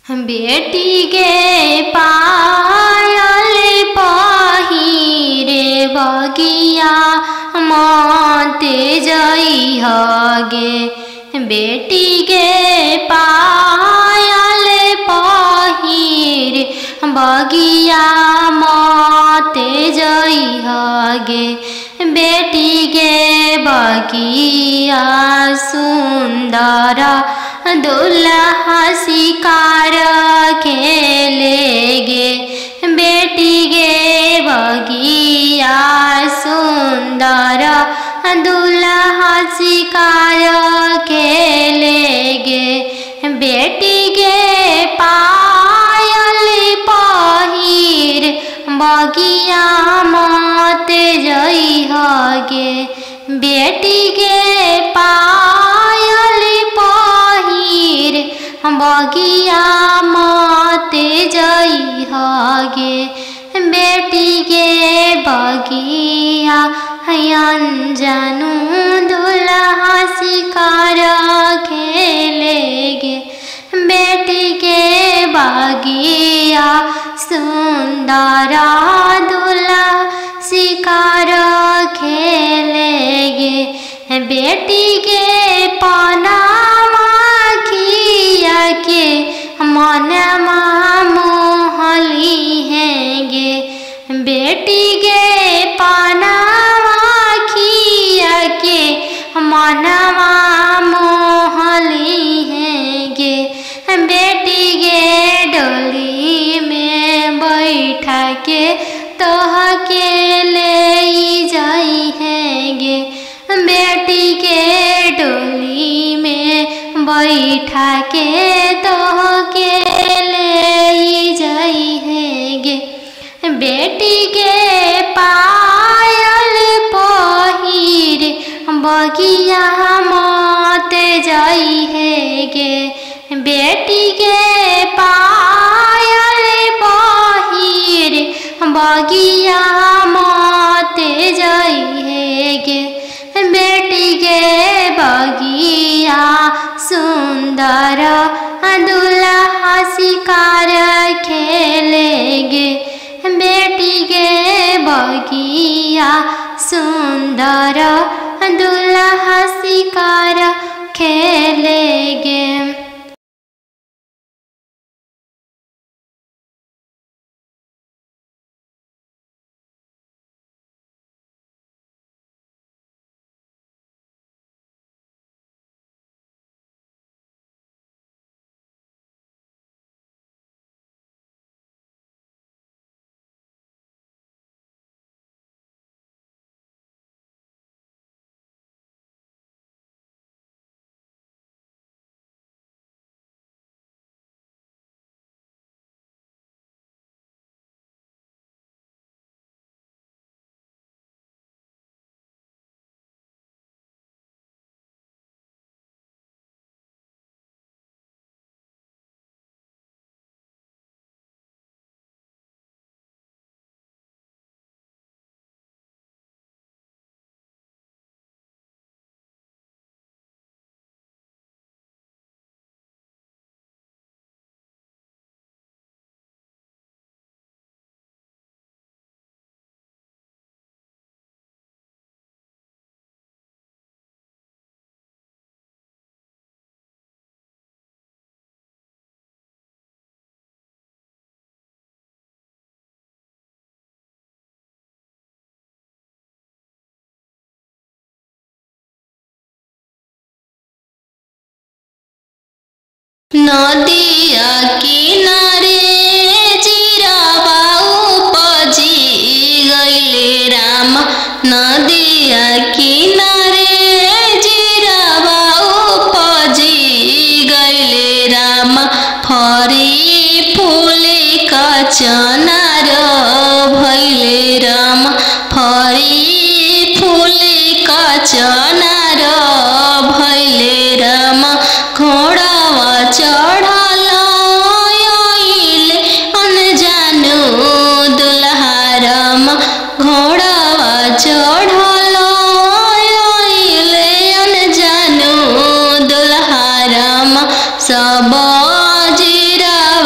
बेटी गे पायल पहिरे बगिया मते जई हगे। बेटी गे पायल पहिरे बगिया मते जई हगे। बेटी गे बगिया सुंदर दुल्हा शिकार खेलेगे। बेटी गे बगिया सुंदर दुल्हा शिकार खेलेगे। बेटी गे पायल पहिर बगिया मते जई हगे। बेटी गे पायल पहिर बगिया मते जई हगे। बेटी गे बगिया अनजानु दुल्हा शिकार खेलेगे। बेटी गे बगिया सुंदर दुल्हा शिकार खेलेगे। बेटी गे पनामा खिया के मनमा मोहली हैगे। बेटी गे पनामा खिया के मनमा मोहली हैगे। बेटी गे डोली में बैठा के तोह के ले जाई हैगे। बेटी के डोली में बैठा के तोह के ले जाई हैगे। बेटी के पायल पहिर बगिया मते जाई हैगे। बेटी के पायल पहिर बगिया मते जाई हैगे। बेटी गे बगिया सुंदर दुल्हा शिकार खेलेगे। बेटी गे बगिया सुंदर दुल्हा शिकार खेलेगे। नदिया किनारे जिरावा उपजी गइले राम। नदिया किनारे जिरावा उपजी गइले राम। फरी फूले का चनार भइले राम। फरी फूले का चनार भइले राम। घोड़ावा चढ़ल आइले अनजानु दुल्हा राम। घोड़ावा चढ़ल आइले अनजानु दुल्हा राम। सब जिरावा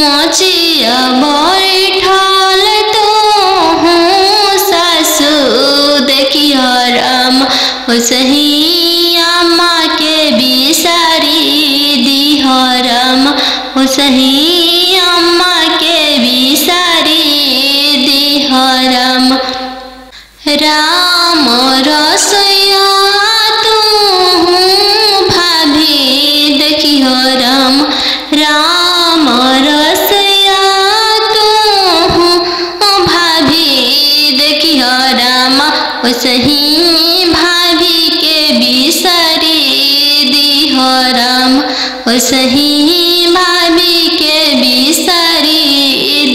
मोचिया बैठल तो हूँ सासू देखियो राम ओसही अम्मा के बिसारी दिहो राम ओसही अम्मा के बिसारी दिहो राम राम रसोइया तू भाभी देखियो राम राम रसोइया तू भाभी देखियो राम ओसही भाभी के बिसारी दिहो राम ओसही भाभी के बिसारी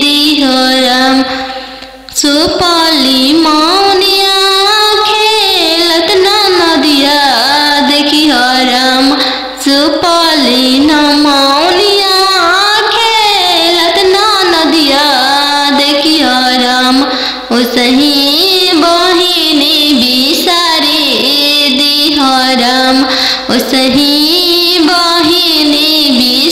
दिहो राम सुपली मौनिया खेलत नदिया देखियो राम सुपली मौनिया खेलत नदिया देखियो राम ओसही बहिनी बिसारी दिहो राम ओसही बहिनी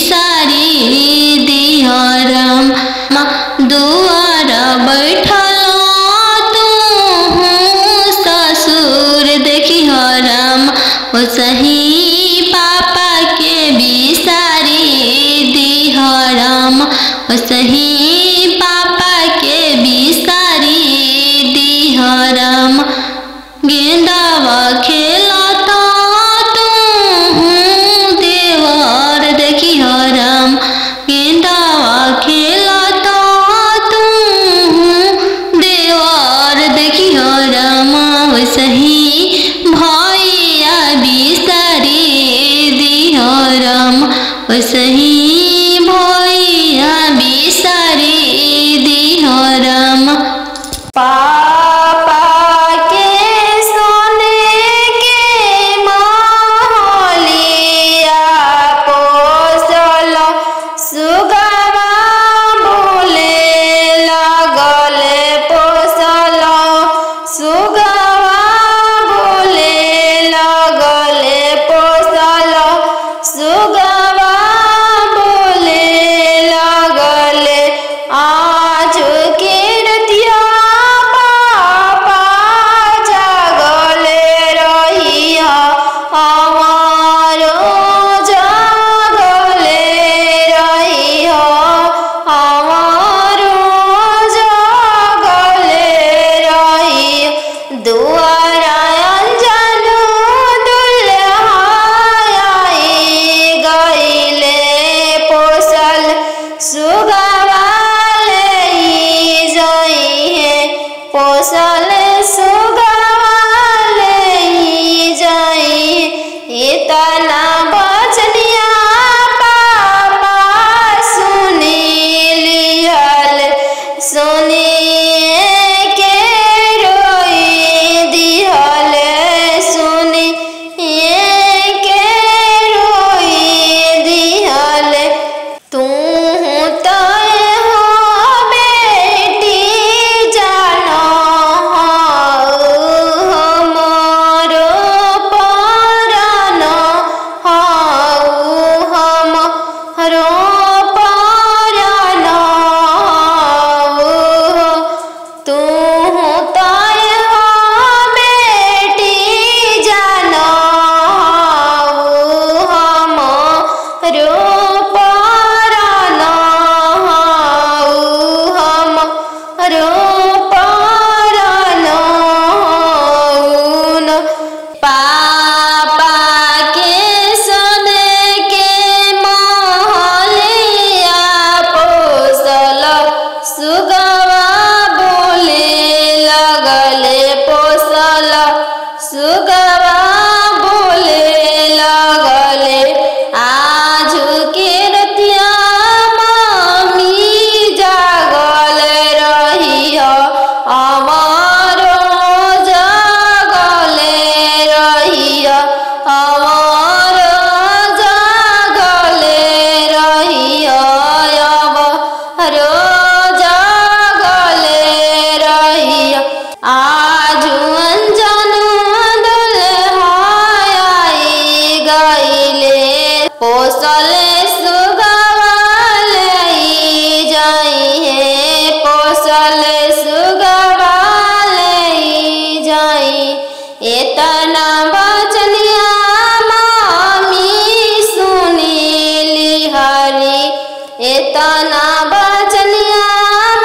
तना बचनिया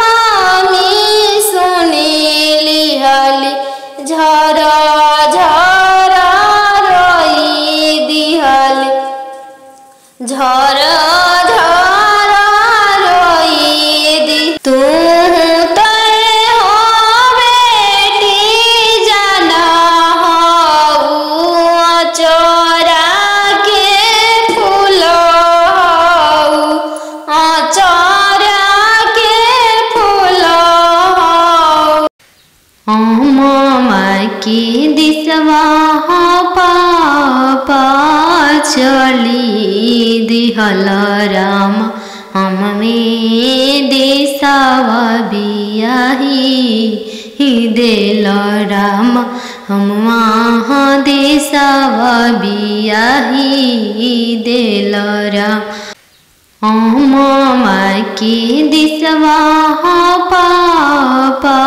मामी सुनी लिहली झरा झरा रोई दिहली झरा झरा रोई दी तू की दिसवा पापा चली दिहल राम हम में देसावा बियाही देल राम हम वहाँ देसावा बियाही देल राम मामा की दिसवा पापा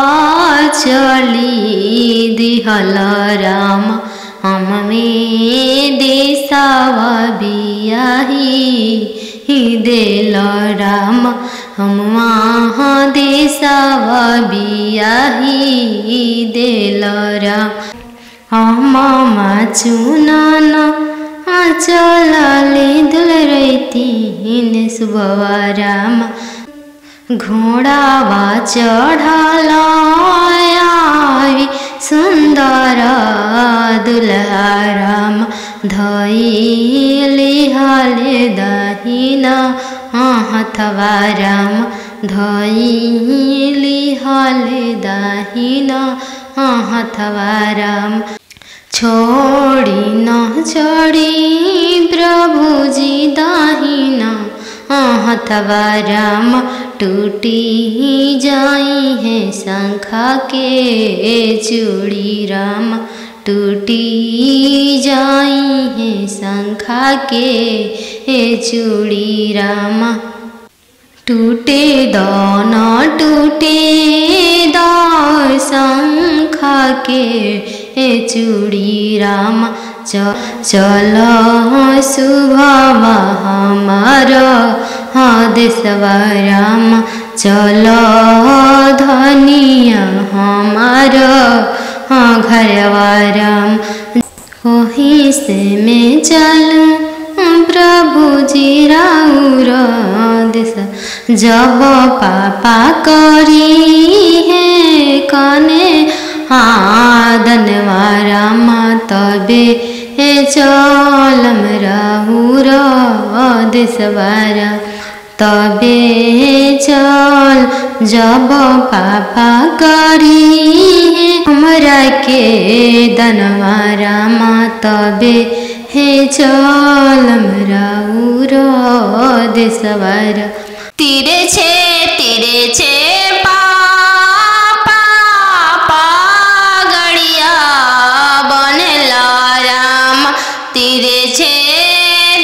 चली दिहल राम हम में देसावा बियाही देल राम हम वहाँ देसावा बियाही देल राम मामा चुनाना चलाले दुल रही सुबवा राम घोड़ावा चढ़ला सुंदर दुल्हा राम धइले हाले दाहिना हथवा राम धइले हाले दाहिना हथवा राम छोड़ी न छोड़ी प्रभु जी दाहिना हथवा राम टूटी जाई है शंखा के चूड़ी राम टूटी जाई है शंखा के चूड़ी राम टूटे दान टूटे दार शंखा के चूड़ी राम चल शुभवा हमार देशवा राम चल धनिया हमार घरवा राम वहीं से मैं चलूं प्रभु जी राउर देश जब पापा करी है कने धनवा राम तबे चलम राउर देशवारा तबे चल जब पापा करी हमरा के धनवा राम तबे चलम राउर देशवारा तीरे छे तीरे छे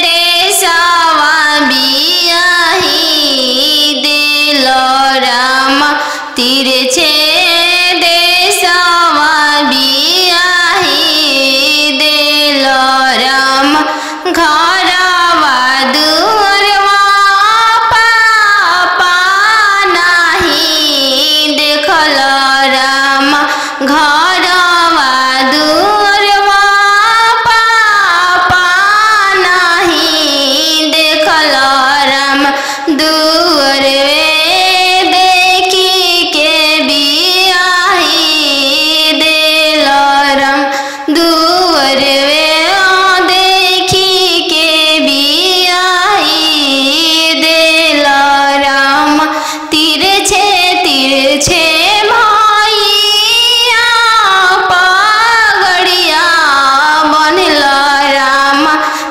देसावा बियाही देल राम तीरे छे देसावा बियाही देल राम घरवा दुअरवा पापा नाही देखल राम घरवा दुअरवा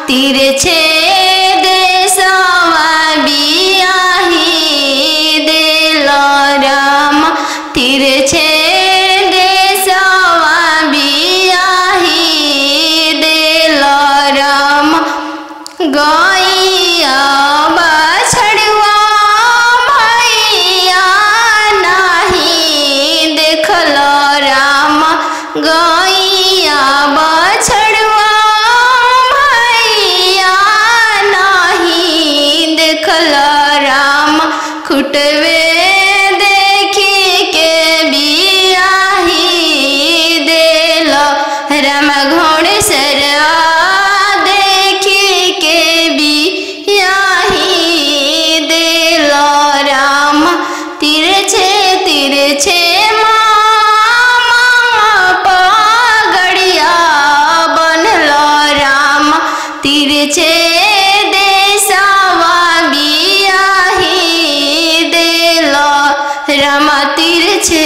तीरे छे देसावा बियाही खुटवे देखी के बियाही देलो राम घोड़सरवा देखी के बियाही देलो राम तिरछे तिरछे पगड़िया बनलो राम तिरछे राम तिरछे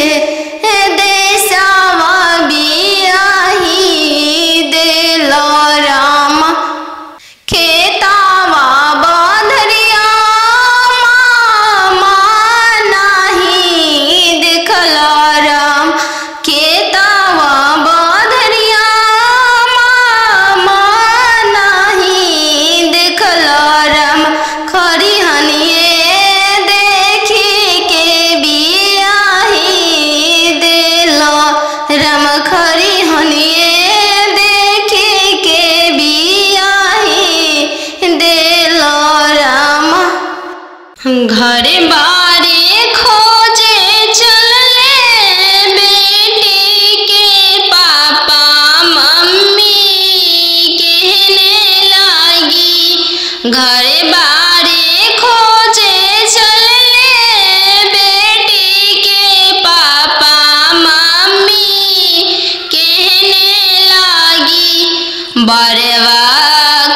देशवा बियाही देलो राम खेतावा बंधरिया मामा नाही देखलो राम खेतावा बंधरिया मामा नाही देखलो राम खरी हनिए राम खरी हनिए देखे के बियाही देलो राम घरे बारे खोजे चलले बेटी के पापा मम्मी कहने लागी घरे बारे खोजे चलले बेटी के पापा बरवा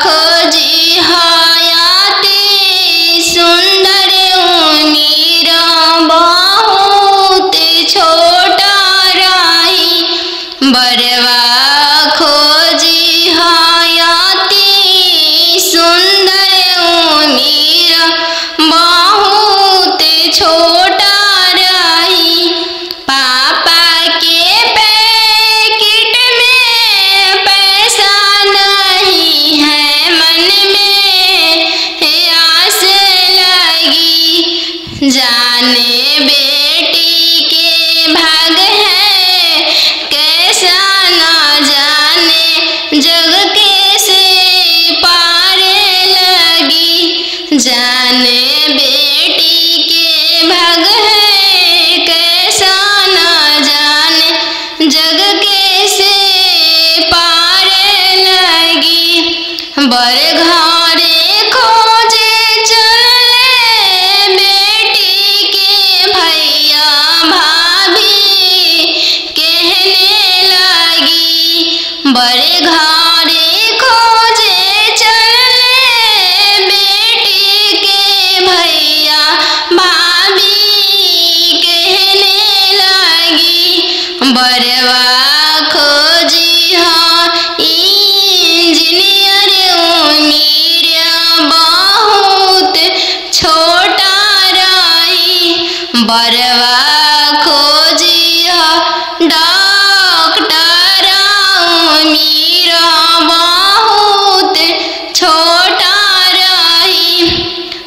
खोजी हयाती सुंदर उमीर बहुत छोटा रही बरवा खोजी हयाती सुंदर उमीर बहुत छोटा रही पापा के पैकेट में पैसा नहीं है मन में आस लगी जाने बेटी के भाग है कैसा ना जाने जग कैसे पार लगी जाने बेटी के भाग है कैसा ना जाने जग कैसे पार लगी बर घरे खोजे चले बेटी के भैया भाभी कहने लगी बड़े घरे खोजे चले बेटी के भैया भाभी कहने लगी बरवा खोजी हाँ इंजीनियर उमीर बहुत छोटा रही बरवा खोजी हाँ डॉक्टर उमीर बहुत छोटा रही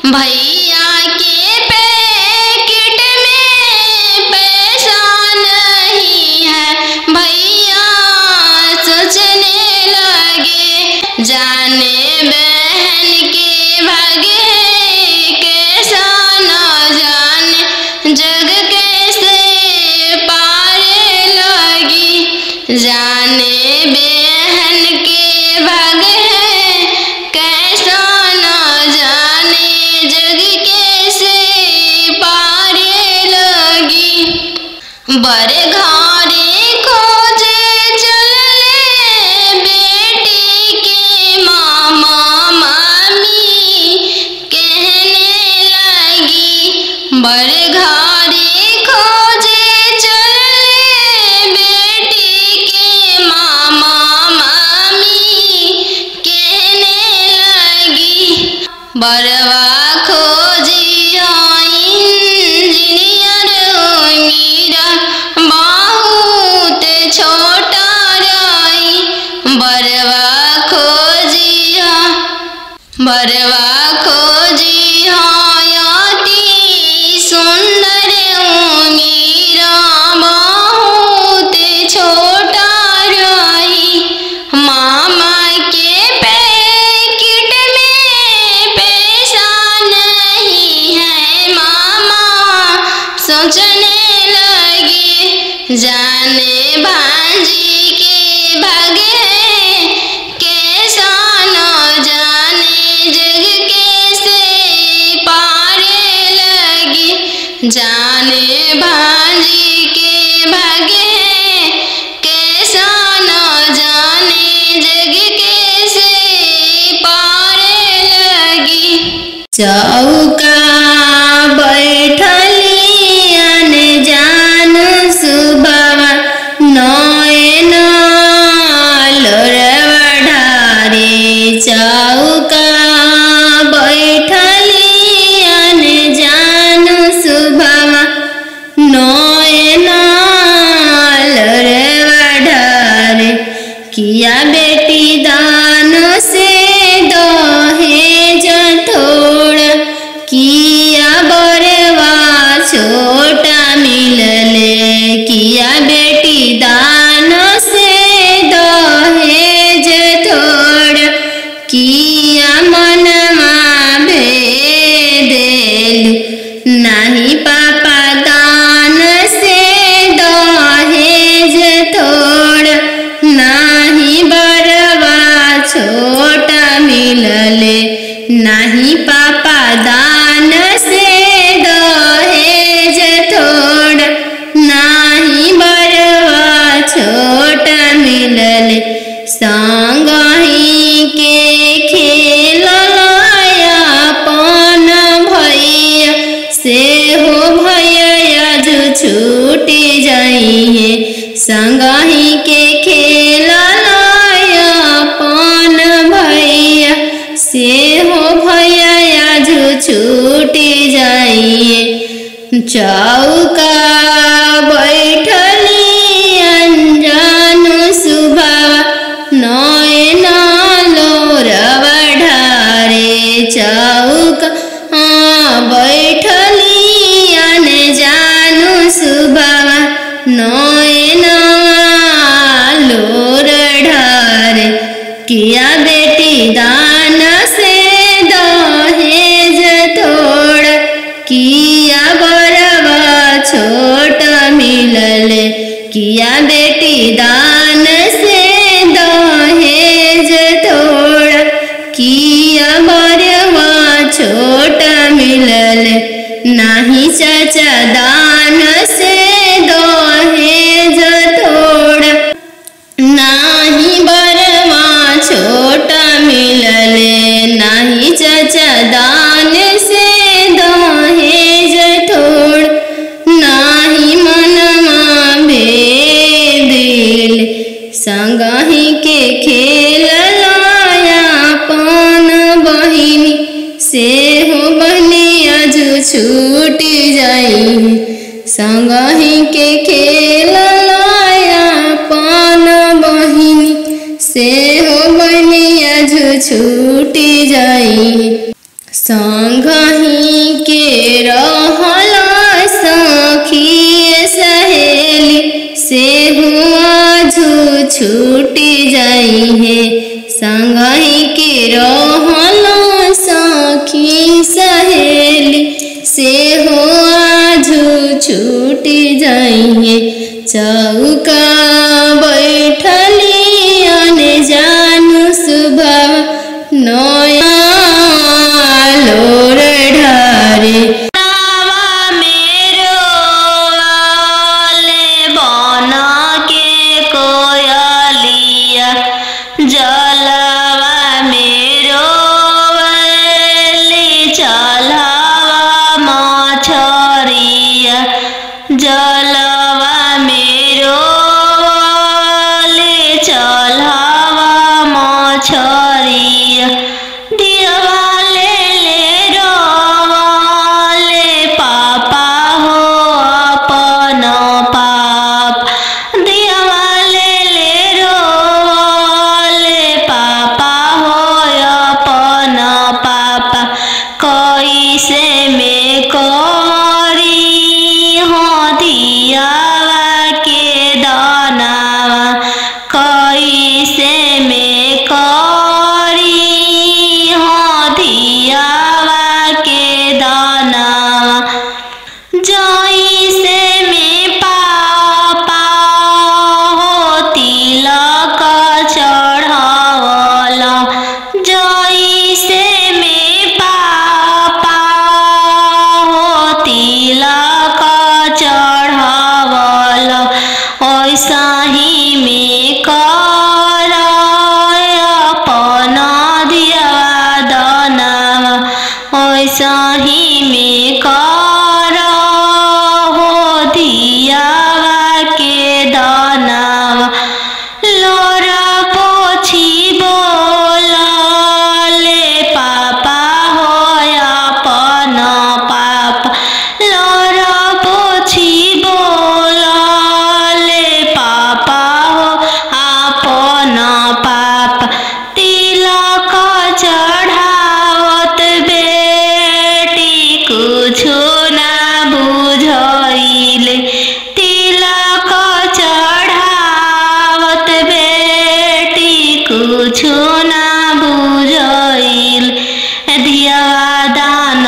भैया के पैकेट में पैसा नहीं है भैया सोचने लगे जाने बहन के भागे कैसा न जाने जग कैसे पार लगी जाने बहन के भागे कैसा न जाने जग कैसे पार लगी बर घरे खोजे चलले बेटी के मामा मामी कहने लगी बर घरे खोजे चलले बेटी के मामा मामी कहने लगी बरवा खोजी इंजीनियर उमीर बहुत छोटा रही बरवा खोजी हयाती सुंदर उमीर बहुत छोटा रही मामा के पैकेट में पैसा सोचने लगी, जाने भांजी के भागे कैसा न जाने जग कैसे पारे लगी, जाने भांजी के भागे कैसा न जाने जग कैसे पारे लगी। चौका बैठली अनजान सुबवा नयन लोरवा ढारे, चौका बैठली अनजान सुबवा नयन लोरवा ढारे, किया बेटी दान से दहेज थोड़ा, किया बरवा छोटा मिलले, किया बेटी दान से दहेज थोड़ा, किया मनमा भेदेलु, नहीं पापा दान से दहेज थोड़ा, नहीं बरवा छोटा मिलले, नहीं पापा दान से दहेज थोड़ा, नहीं बरवा छोटा मिलले, संगही के खेल अपन भैया से हो भैया जो छूटी जाइए, संगही के खेल अपन भैया से हो भैया जो छूटी जाइए। चौका बैठली अनजान सुबवा नयन लोरवा ढारे, चौका बैठली अनजान सुबवा नयन लोर ढारे, किया बेटी दान से दहेज थोड़ा, किया बरवा छोटा मिलले, किया बेटी दान से दहेज थोड़ा, किया बरवा छोटा मिलले, नहीं चाचा दान से दहेज थोड़ा, नहीं बरवा छोटा मिलले, नहीं चाचा दान से दहेज थोड़ा, नहीं मनमा भेदिल, संगही के खेल अपन बहिनी से हो बहनिया जो छूटी जाई, संगही के खेल अपन बहिनी से हो बहनिया जो छूटी जाई, संगही के रहला सखी सहेली से हुआ जो छूटी जाई है, संगही के रहला सखी सहेली से हुआ जो छूटी जाई है, चौका बैठली अनजान सुबवा नयन लोर ढारे, मेरो वाले बन के कोयलिया, जलवा मेरो वाली चलवा मछरिया, जलवा मेरो सही में कर हो दियावा के दानावा लोरा पोछी बोला ले पापा हो अपन पापा लोरा पोछी बोला ले पापा हो अपन पापा तिलक चढ़ावत बेटी कुछो ना बुझाइले तिलक चढ़ावत बेटी कुछो ना बुझाइले दियावा दान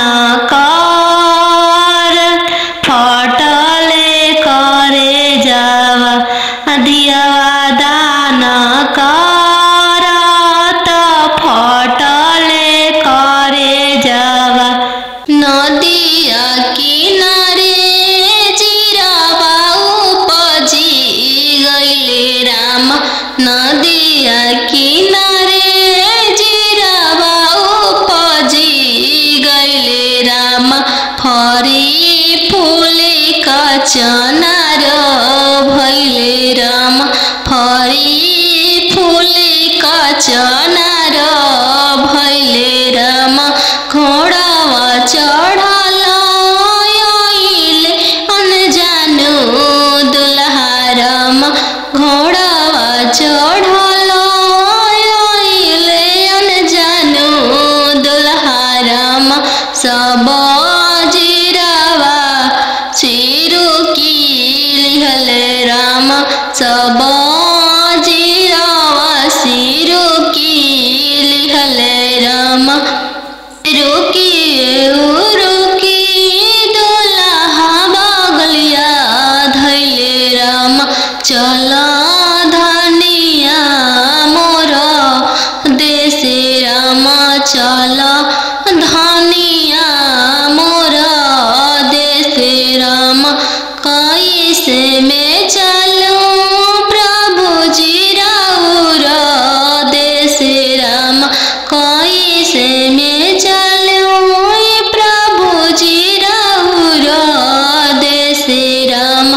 कर फटले करे जावा दियावा दान कर त फटले करे जावा नदिया किनारे जिरावा उपजी गइले राम नदिया किनारे जिरावा उपजी गइले राम फरी फूले का चनार भइले राम फरी फूले का चनार भइले राम घोड़ावा चढ़ल आइले अनजानु दुल्हा राम घोड़ावा चढ़ल आइले अनजानु दुल्हा राम सब जिरावा सिरु की लिहले राम सब जिरावा सिरु की लिहले राम रुकी दुल्हा बगलिया धैले राम चल धनिया मोर देशे राम चल धनिया मोर देशे राम कैसे में चलूं प्रभु जी राउर देशे राम कैसे में चलूं प्रभु जी राउर देशे राम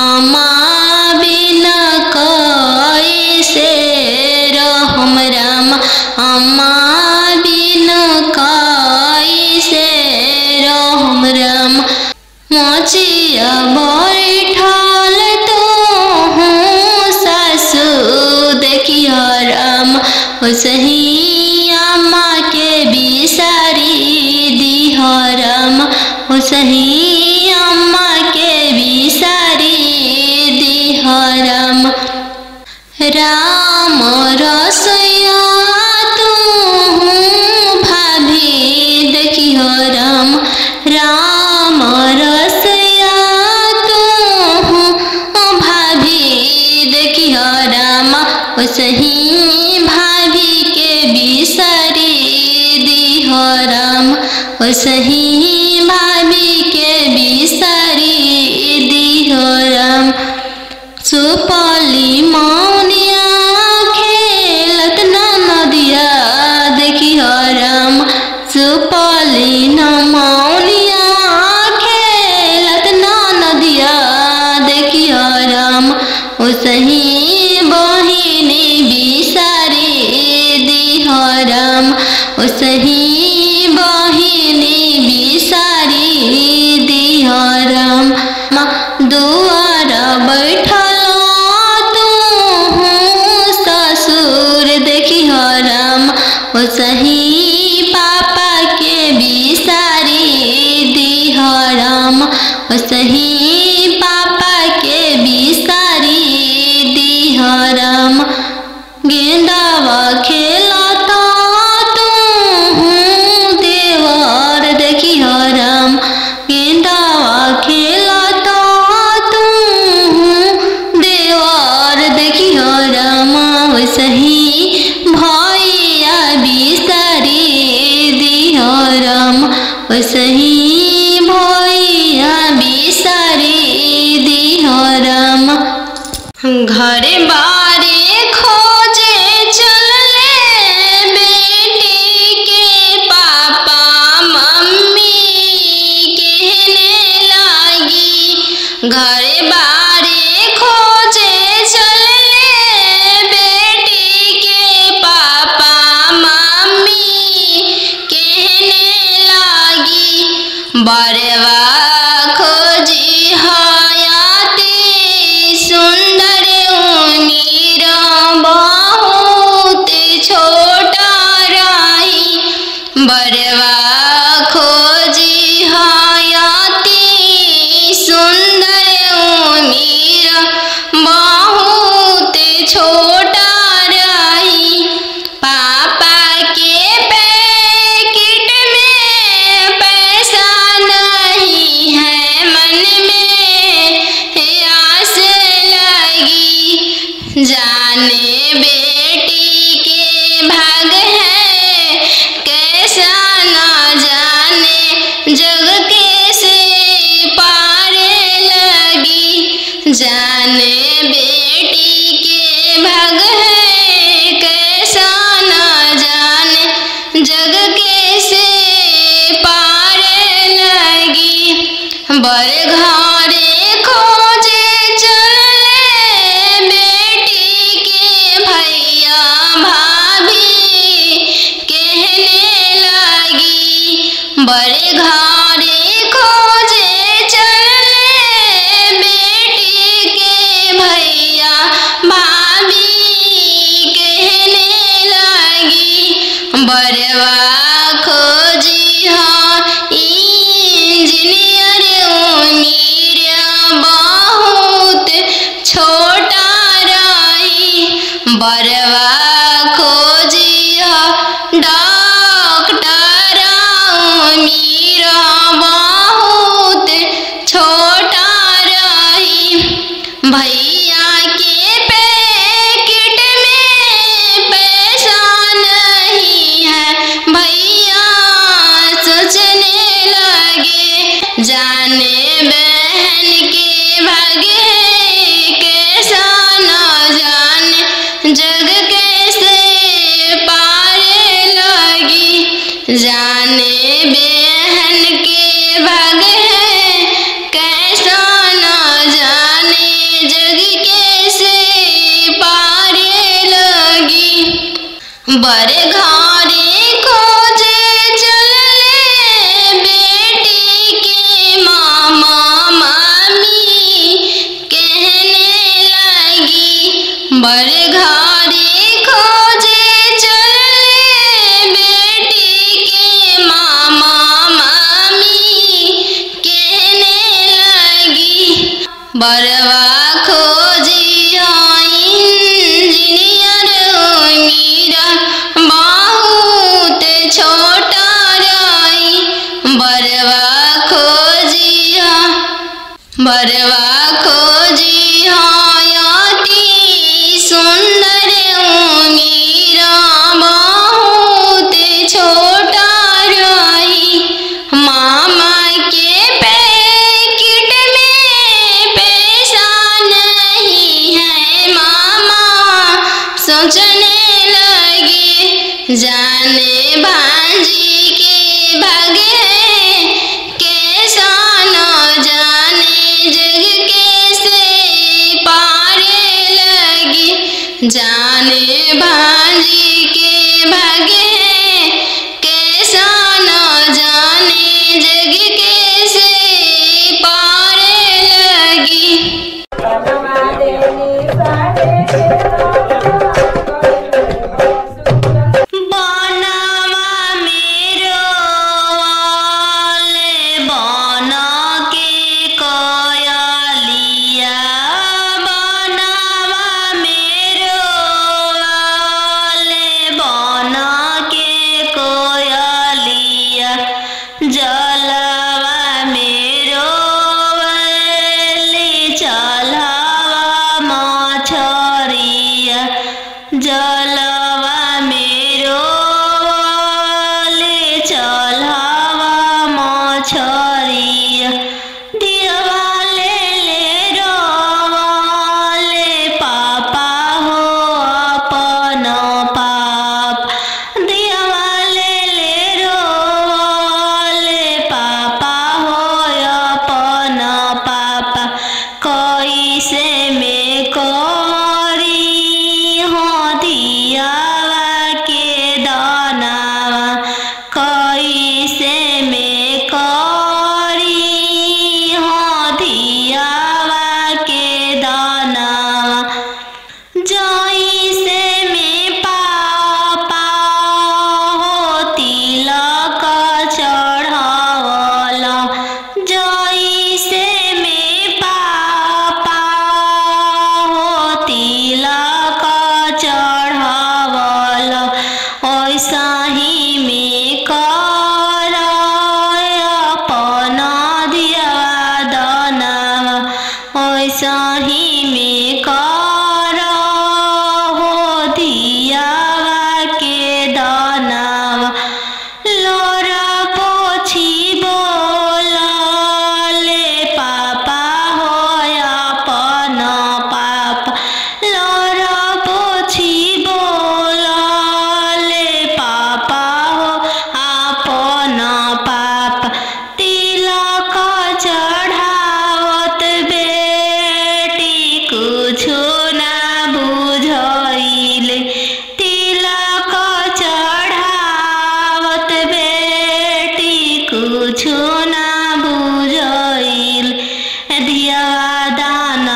अम्मा बिना कैसे रहम राम अम्मा बिना कैसे रहम राम मोचिया बैठल तो हूँ सासु देखिया राम सही अम्मा के बिसारी दिह राम सही अम्मा के बिसारी दिह राम राम रसोया तू भाभी देखिह राम राम रसोया तू भाभी देखिह राम सही भाभी के बिसारी दिह राम सही भाभी के बिसारी दिह राम सुपली मौनिया खेलत ना नदिया देखिह राम सुपली न मौनिया खेलत ना नदिया देखिह राम सही बहिनी बिसारी दिह राम सही बहिनी बिसारी दिह राम दुआर बैठल तू ससुर देखिह राम सही पापा के बिसारी दिह राम सही पापा के बिसारी दिह राम गेंदावा खेलता तू देवर देखिह राम गेंदावा खेलता तू देवर देखिह राम सही भैया बिसारी दिह राम सही भैया बिसारी घर बारे खोजे चले बेटी के पापा मम्मी कहने लागी बरवा खोजी हयाती सुंदर उमीर बहुत छोटा रही बरवा खोजी हयाती सुंदर उमीर बहुत छोटा रही पापा के पैकेट में पैसा नहीं है मन में आस लगी जाने बेटी के भाग है कैसा ना जाने जग कैसे पार लगी जाने बेटी के भाग है कैसा ना जाने जग कैसे पार लगी बर घरे खोजे चले बेटी के भैया भाभी कहने लगी बड़े घरे खोजे चले बेटी के भैया भाभी कहने लगी बरवा खोजी हाँ इंजीनियर उमीर बहुत छोटा रही बरवा खोजी हाँ डॉक्टर उमीर बहुत छोटा रही भैया के पैकेट में पैसा नहीं है भैया सोचने लगे जाने बहन के भागे कैसा न जाने जग कैसे पार लगी जाने बहन के भागे कैसा न जाने जग कैसे पार लगी बर घरे खोजे चले बेटी के मामा मामी कहने लगी बर घरे खोजे चले बेटी के मामा मामी कहने लगी बरवा खोजी इंजीनियर उमीर बहुत छोटा रही बरवा खोजी हयाती सुंदर उमीर बहुत छोटा रही मामा के पैकेट में पैसा नहीं है मामा सोचने लगे जाने भांजी के भागे कैसा न जाने जग कैसे पार लगी जाने भांजी के भागे कैसा न जाने जग कैसे पार लगी बनवा मेरो से में पापा हो तिलक चढ़ावल ऐसा ही में कर अपन दिया दनावा ऐसा ही में कर हो दियावा के दनावा लोरा पोछी बोले पापा हो अपन पापा लोरा पोछी बोले पापा हो अपन पापा तिलक चढ़ावत बेटी कुछो ना बुझाइले तिलक चढ़ावत बेटी कुछो ना बुझाइल दिया दान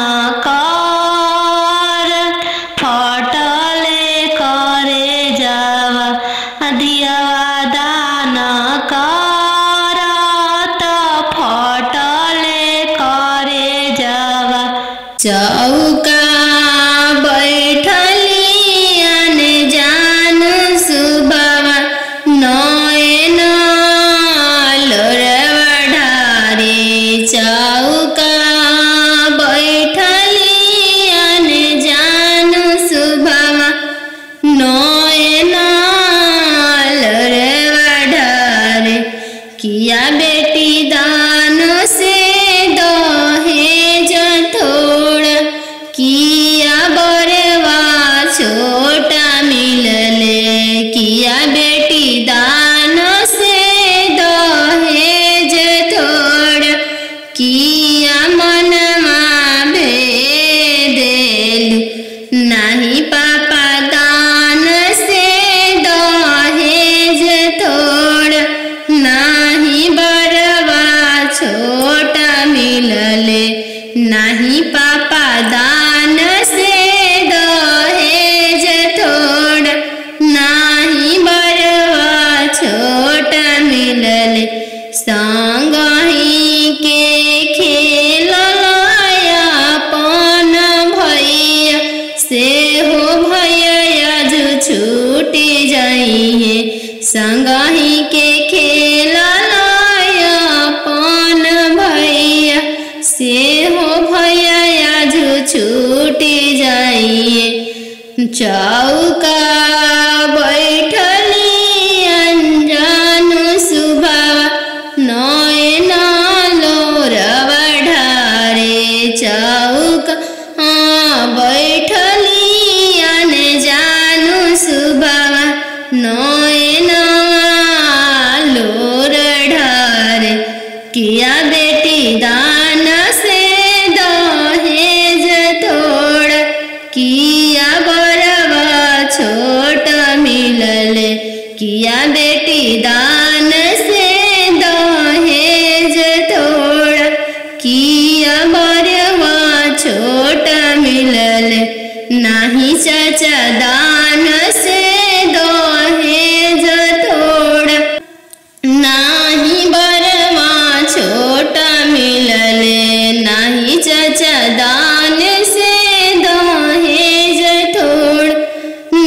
कर फटले करे जावा दिया दान कर फटले करे जावा चौका बैठली जान सुबावा नयन लोरवा ढारे चौका बैठली जान सुबावा नयन लोरवा ढारे किया बेटी दान से दहेज थोड़ा किया बरवा छोटा मिलले किया बेटी दान से दहेज थोड़ा किया मनमा भेदेल नहीं पापा दान से दहेज थोड़ा नहीं बरवा छोटा मिलले नहीं पापा दान से दहेज थोड़ा नहीं बरवा छोटा मिलले संग ही के खेल अपन भैया से हो भैया जो छूटी जाइए संग ही के खेल अपन भैया से हो भैया जो छूटी जाइए चौका बैठली अनजान सुबावा नयन लोरवा ढारे चौका बैठली अनजान सुबावा नयन लोर ढारे किया बेटी दान से दहेज थोड़ा किया बरवा छोटा मिलले किया बेटी दान से दहेज थोड़ा किया बरवा छोटा मिलले नहीं चाचा दान से दहेज थोड़ा नहीं बरवा छोटा मिलले नहीं चाचा दान से दहेज थोड़ा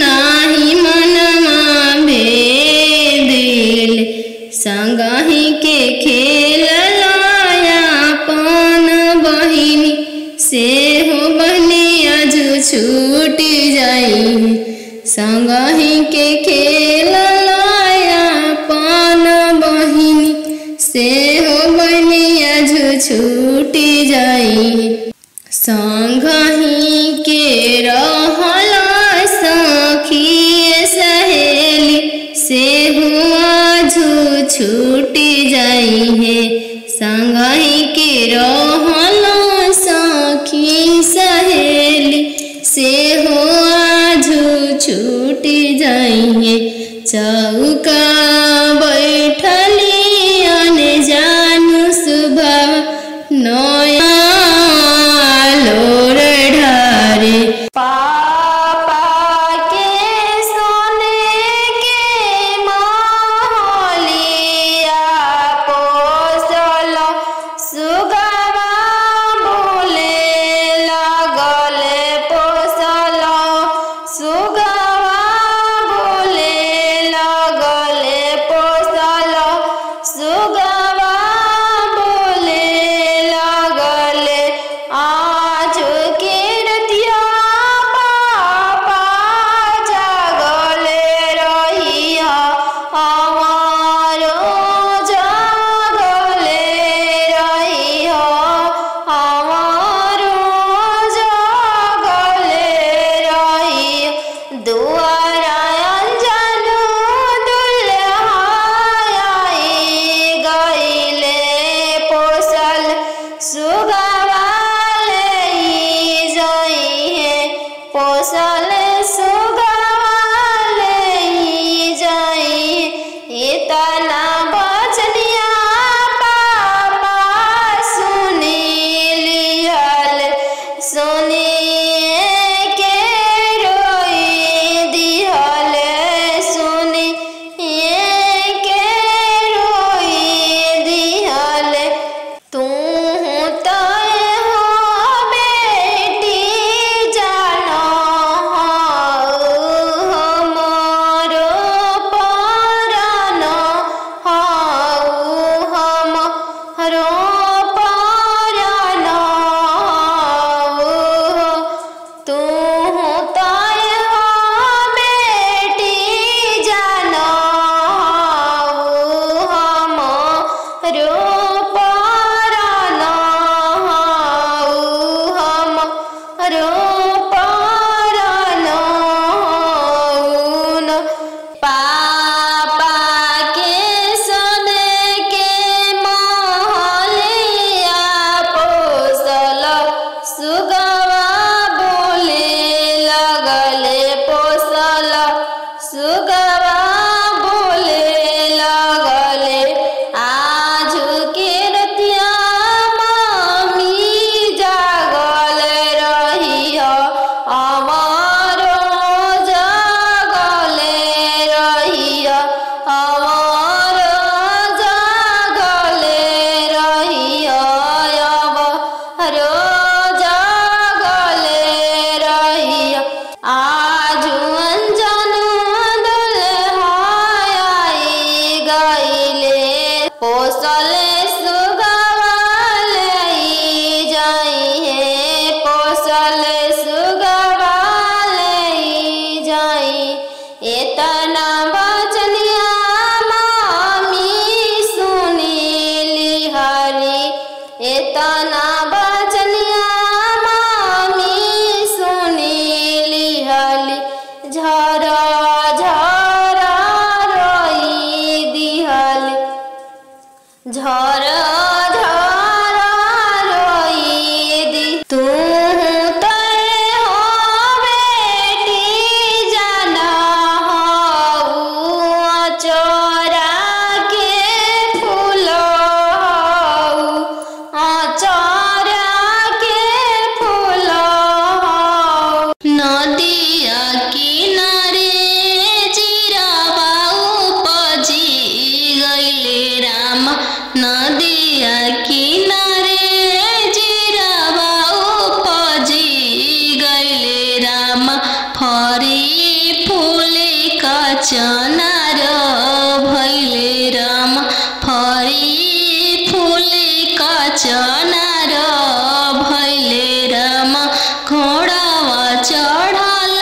नहीं मनमा भेदिल संगही के खेल अपन बहिनी से हो बहनिया जो छूटी जाई संगही के खेल अपन बहिनी से हो बहनिया जो छूटी जाई संगही के रहला सखी सहेली से हुआ जो छूटी जाई है संगही के रहला सखी सहेली से हुआ जो छूटी जाई है चौका बैठली अनजान सुबह नया लोर ढारे पापा के सोने के महलिया पोसल सुगा तना बचनिया मामी सुनीली हली झरा झरा रोई दिहली झरा झरा रोई दी तू नदिया किनारे जीरावा उपजी गइले राम फरी फूले का चनार भइले राम फरी फूले का चनार भइले राम घोड़ावा चढ़ल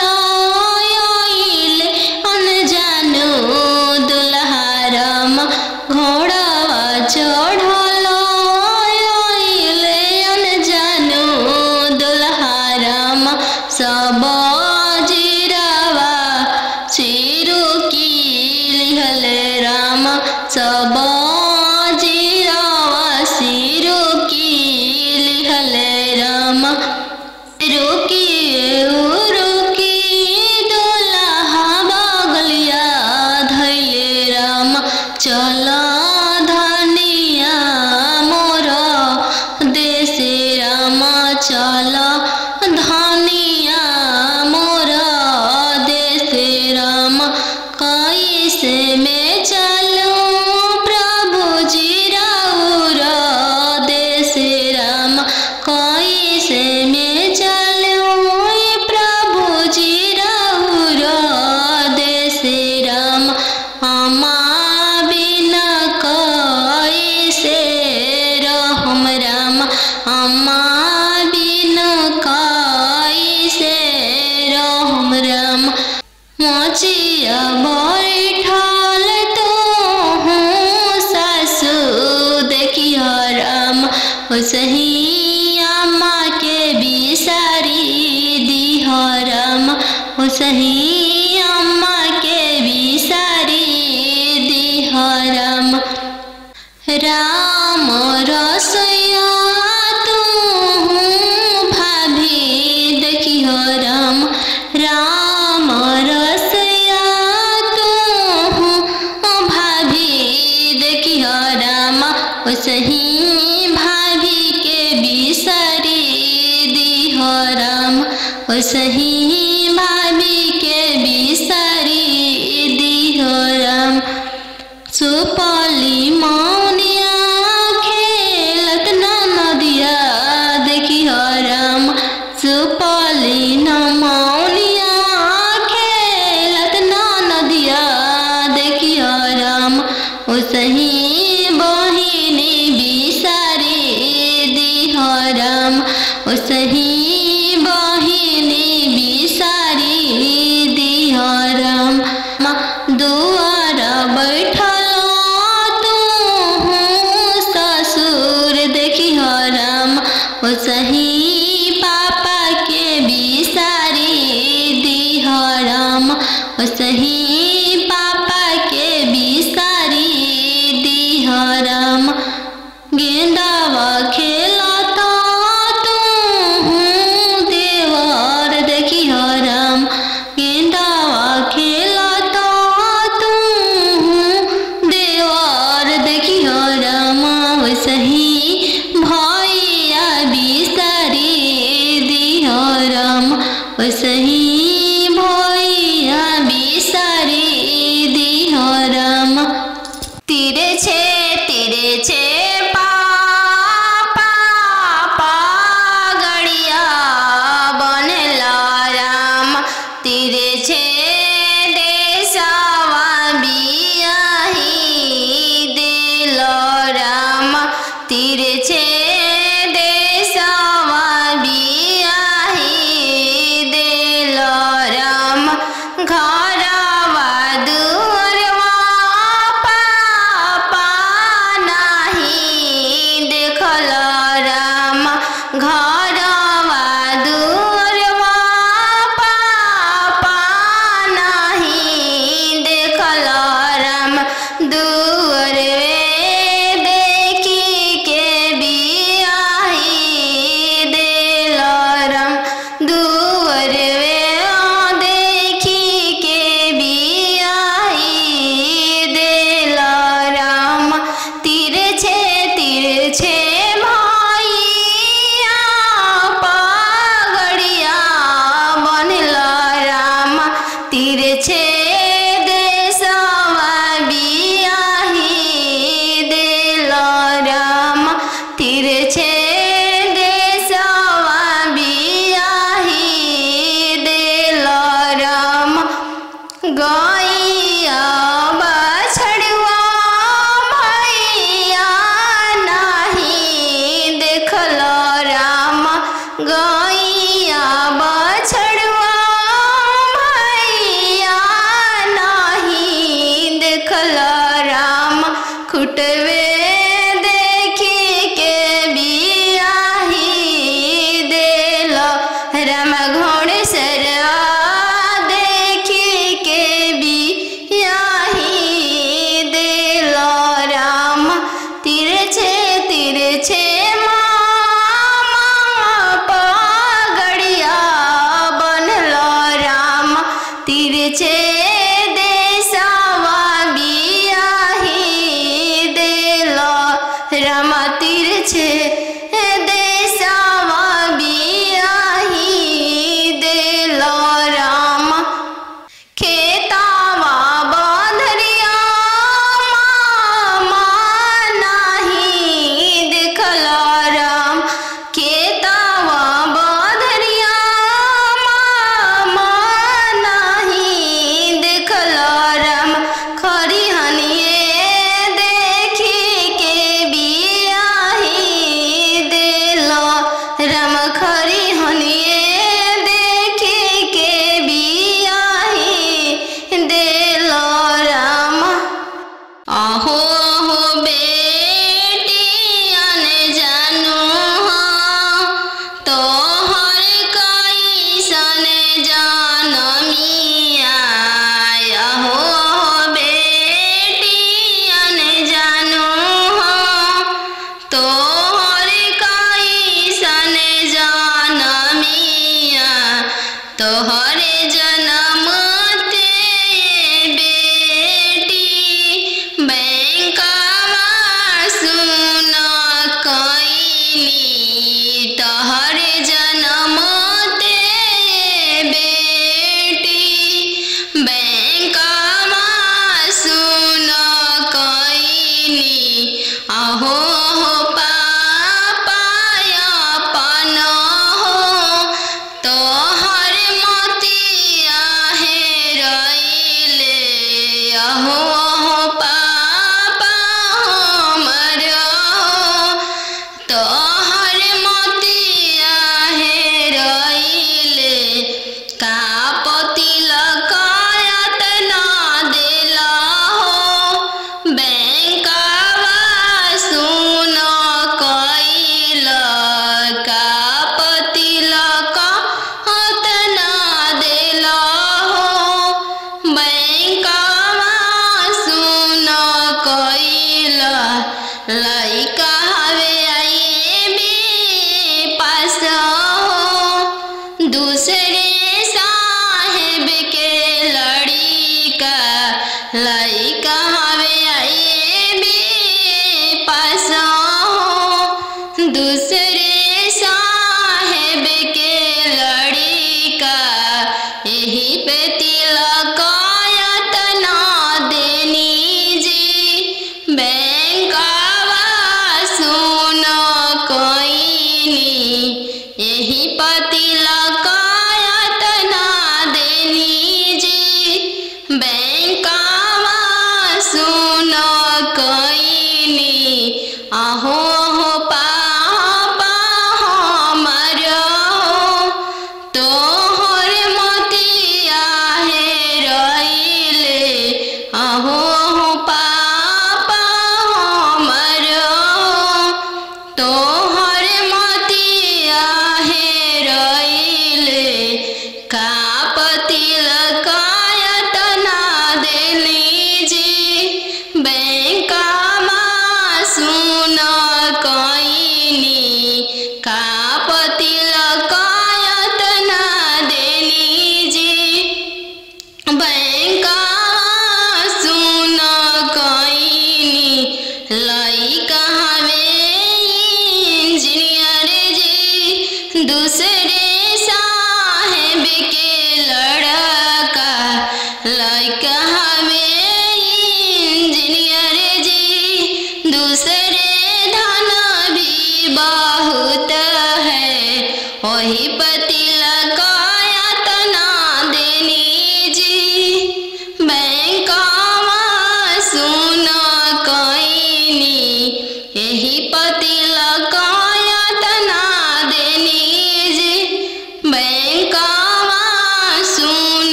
आइले अनजानु दुल्हा राम घोड़ावा चढ़ल आइले अनजानु दुल्हा राम सब जीरावा सिरु की लिहले राम सब जीरावा सिरु की लिहले राम रुकी रुकी दुल्हा बगलिया धैले राम चल धनिया मोर देशे राम चल धनिया मोर देशे राम कैसे में चलूं प्रभु जी राउर देशे राम कैसे में चलूं प्रभु जी राउर देशे राम अम्मा बिना कैसे रहम राम अम्मा बिना कैसे रहम राम मोचिया बैठल तो हूँ सासु देखियो राम सही अम्मा के बिसारी दिह राम सही अम्मा के बिसारी दिह राम राम रसोया तू भाभी देखियो राम राम रसोया तू भाभी देखियो राम सही भाभी के बिसारी दिह राम सही भाभी के बिसारी दिह राम सुपली मौनिया खेलत नदिया देखियो राम सुपली मौनिया खेलत नदिया देखियो राम सही बहिनी बिसारी दिह राम सही बहिनी बिसारी दिह राम दुआर बैठल तू ससुर देखियो राम सही पापा के बिसारी दिह राम सही पापा के बिसारी दिह राम गेंदावा खेलता तू देवर देखियो राम गेंदावा खेलता तू देवर देखियो राम सही भैया बिसारी गैया बछड़ुआ भैया नहीं देखल राम खुटवे देखी के बियाही देल राम घोड़सरवा देखी के बियाही देल राम तिरछे तिरछे पगड़िया बनल राम तिरछे देशवा बियाही देल राम तिरछे देशवा बियाही देल राम खेतावा बंधरिया मामा नहीं देखल राम खेतावा बंधरिया मामा नहीं देखल राम खरिहनिए देखी के बियाही देल राम खरिहनिए देखी के बियाही देल राम अहो अहो बेटियन जानू हाँ तोहर कैसन जनमिया अहो अहो बेटियन जानू हाँ तोहर कैसन जनमिया तोहरे जनम ते बेटी बैंकवा सुन कैनी तोहरे जनम ते बेटी बैंकवा सुन कैनी अहो हो पापा अपन हो तोहर मोतिया हेरैले अहो अहो पापा हमर हो तोहर मोतिया हेरैले का पतिलक यातना देल हो बैंकवा सुन कैल का पतिलक यातना देल हो बैंकवा सुन कैल लइका हवे आईबी पास हो दूसरे साहेब के लड़िका लइका हवे आईबी पास हो दूसरे साहेब के लड़िका यही पे तिलक यातना देनी जी बैंकवा सुन कैनी यही पे तिलक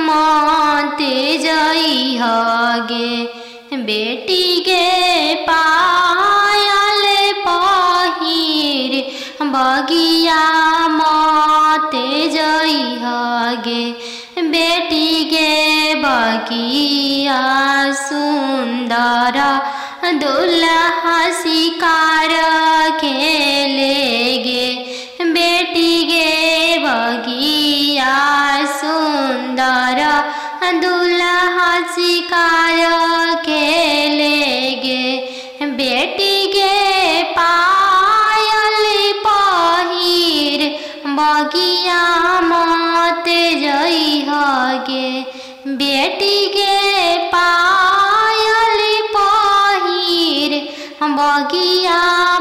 मते जई हगे बेटी गे पायल पहिर बगिया मते जई हगे बेटी गे बगिया सुंदर दुल्हा शिकार खेलेगे बेटी गे बगिया सुंदर दुल्हा शिकार खेलेगे बेटी गे पायल पहिर बगिया मते जई हगे बेटी गे पायल पहिर बगिया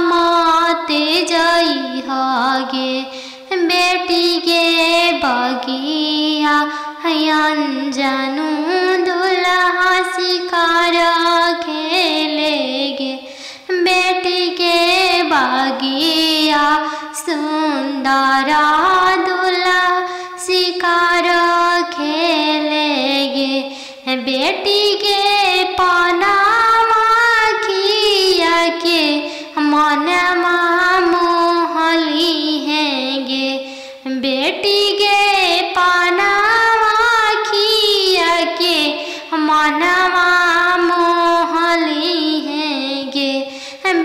मते जई हगे बेटी गे बगिया अनजानु दुल्हा शिकार खेलेगे बेटी गे बगिया सुंदर दुल्हा शिकार खेलेगे बेटी गे पनामा खिया के मनमा मोहली हैगे बेटी गे पनामा खिया के मनमा मोहली हैगे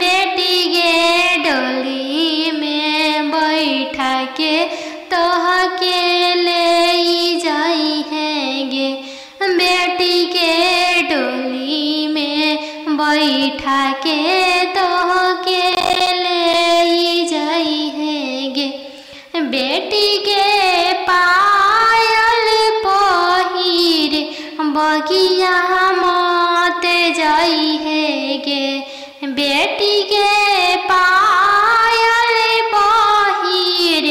बेटी गे डोली में बैठा के तोह के ले जाई हैगे बेटी के डोली में बैठा के तोह के ले जाई हैगे बेटी के पायल पहिर बगिया मते जई हैगे बेटी के पायल पहिर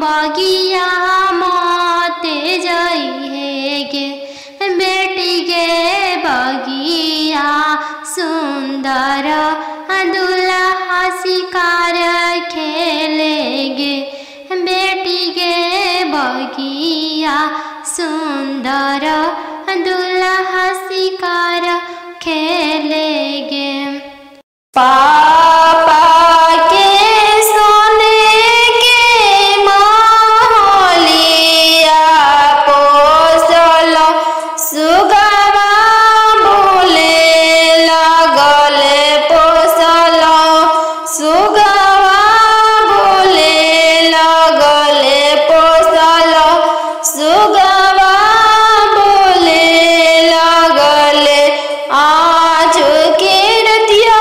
बगिया मते जई हैगे बेटी के बगिया सुंदर दुल्हा शिकार खेलेगे बेटी के बगिया सुंदर दुल्हा शिकार खेलेगे पापा के सोने के महलिया पोसल सुगवा बोले लगले पोसल सुगवा बोले लगले पोसल सुगवा बोले लगले आज के रतिया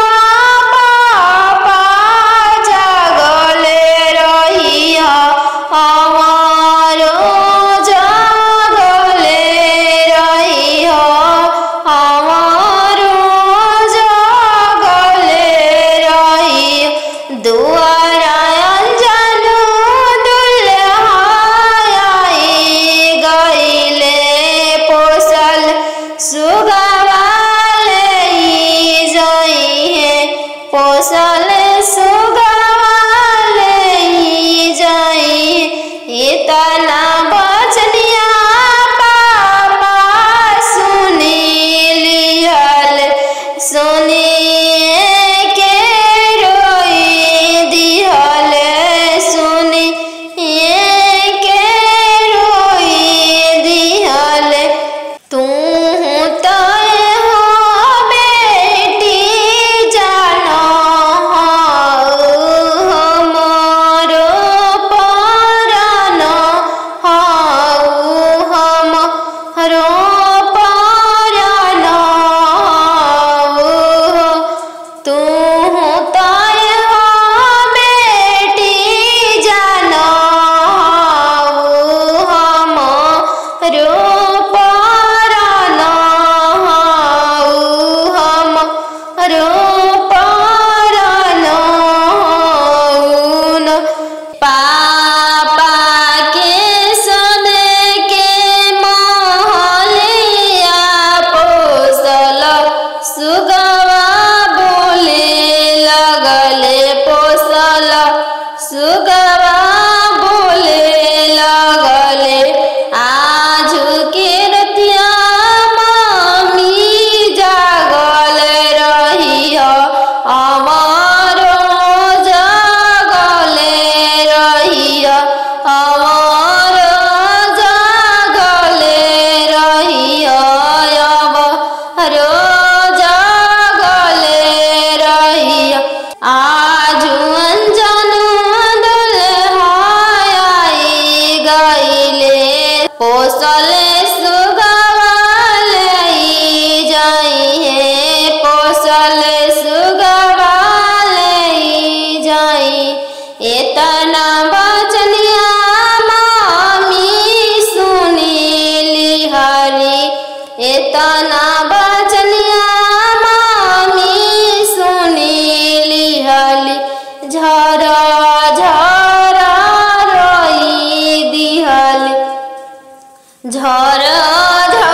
धारा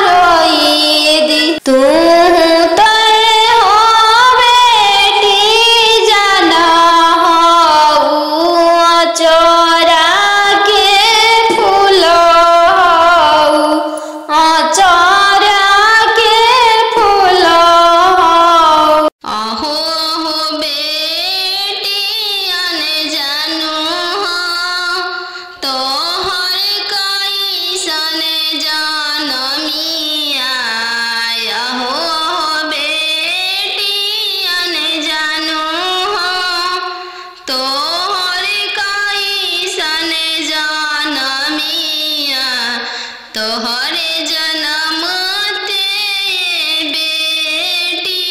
रोई दी तू तोहरे जन्म ते बेटी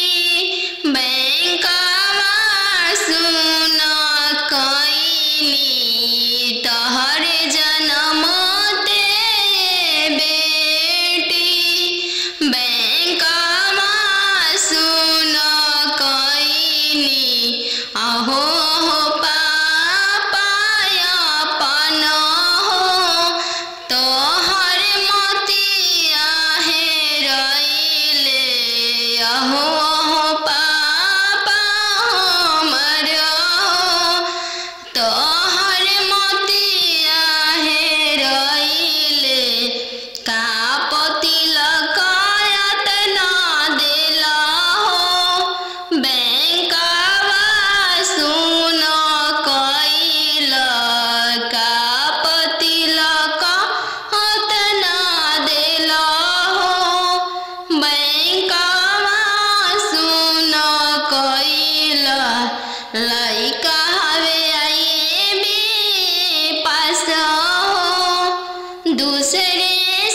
बैंकवा सुन कईनी तोहरे जन्म ते बेटी बैंकवा सुन कईनी आहो लइका हवे आई बे पास हो दूसरे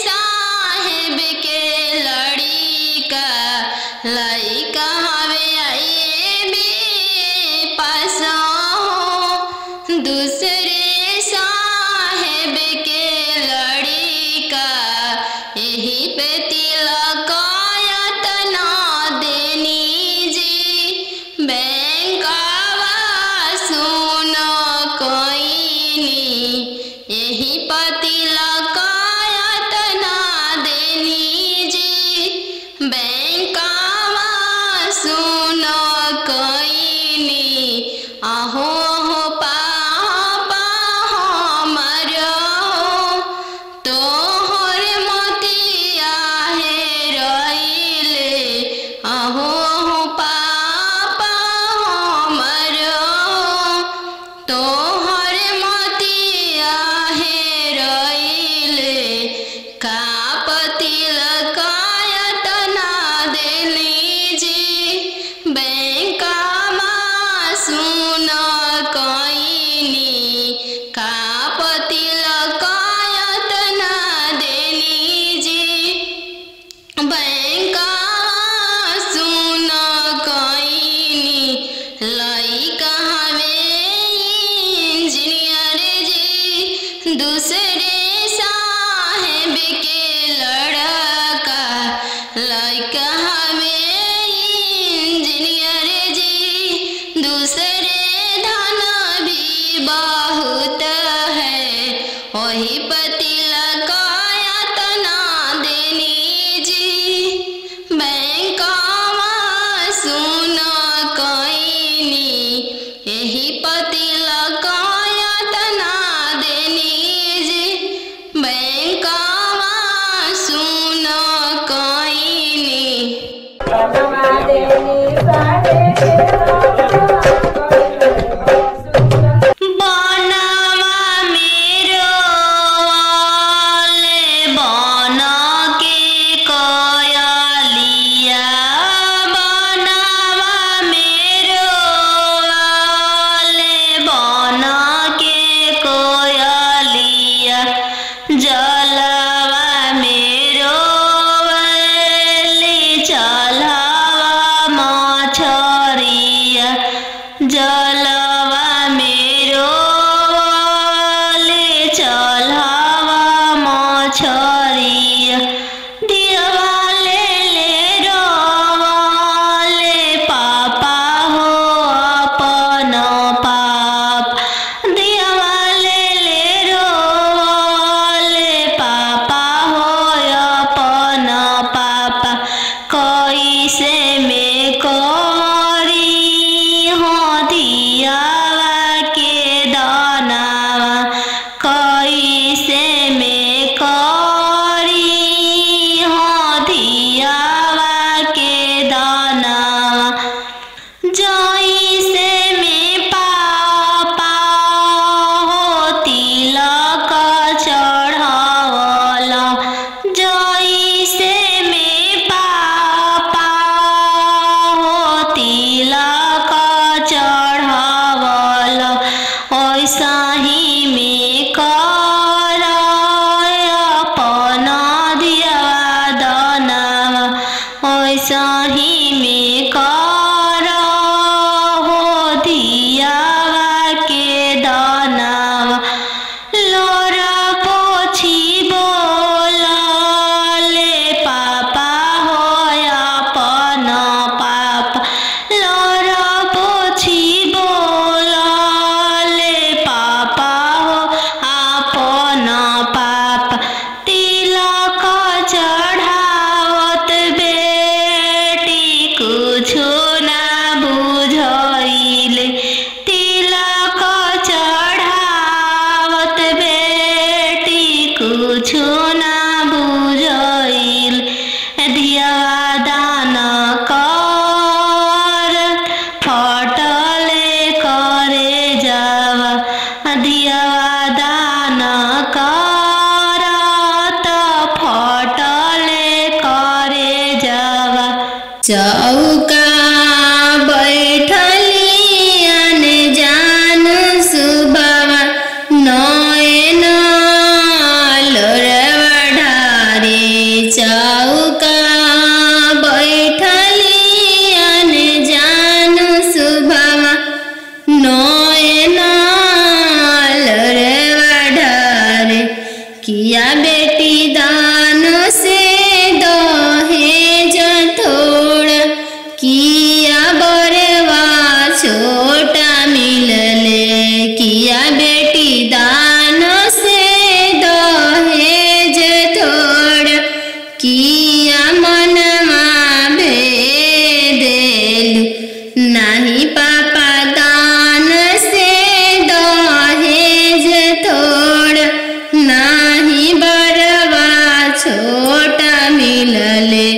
साहेब के लड़िका लइका हवे आई बे पास हो दूसरे साहेब के लड़िका यही पे तिलक यातना देनी जी सुन कईनी यही तिलक यातना देनी जी बैंकवा सुन कईनी आहो पापा हमर तोहर मोतिया हेरइले आहो तोहर मोतिया हेरइले का तिलक यातना देली जी बैंकवा सुन कईनी का तिलक यातना देली जी बैंकवा सुन कईनी लइका दूसरे साहेब के लड़का लइका हमें इंजीनियर जी दूसरे धन भी बहुत है वही तिलक यातना देनी जी बैंकवा सुन कईनी यही तिलक यातना बैंकवा सुन कईनी जलवा मेरो चलावा मछरी चौका बैठली अनजान सुबवा नयन लोरवा ढारे। चौका बैठली अनजान सुबवा नयन लोरवा ढारे। किया बेटी दान से दहेज थोड़ा, किया बरवा छोटा मिलले। किया बेटी दान से दहेज थोड़ा, किया मनमा भेदेलु। नाही पापा दान से दहेज थोड़ा, नाही बरवा छोटा मिलले।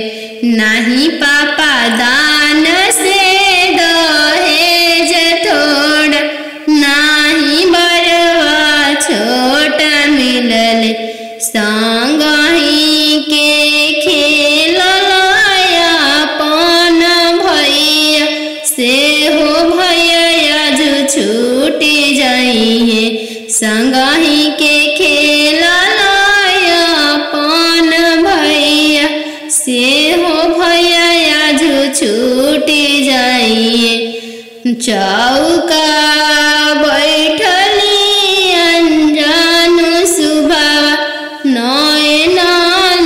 नाही पापा दान से दहेज थोड़ा, नाही बरवा छोटा मिलले। संगही के खेललाया अपन भैया, से हो भैया जो छूटी जाइए। संगही के खेललाया अपन भैया, से हो भैया जो छूटी जाइए। चौका बैठली अनजान सुबवा नयन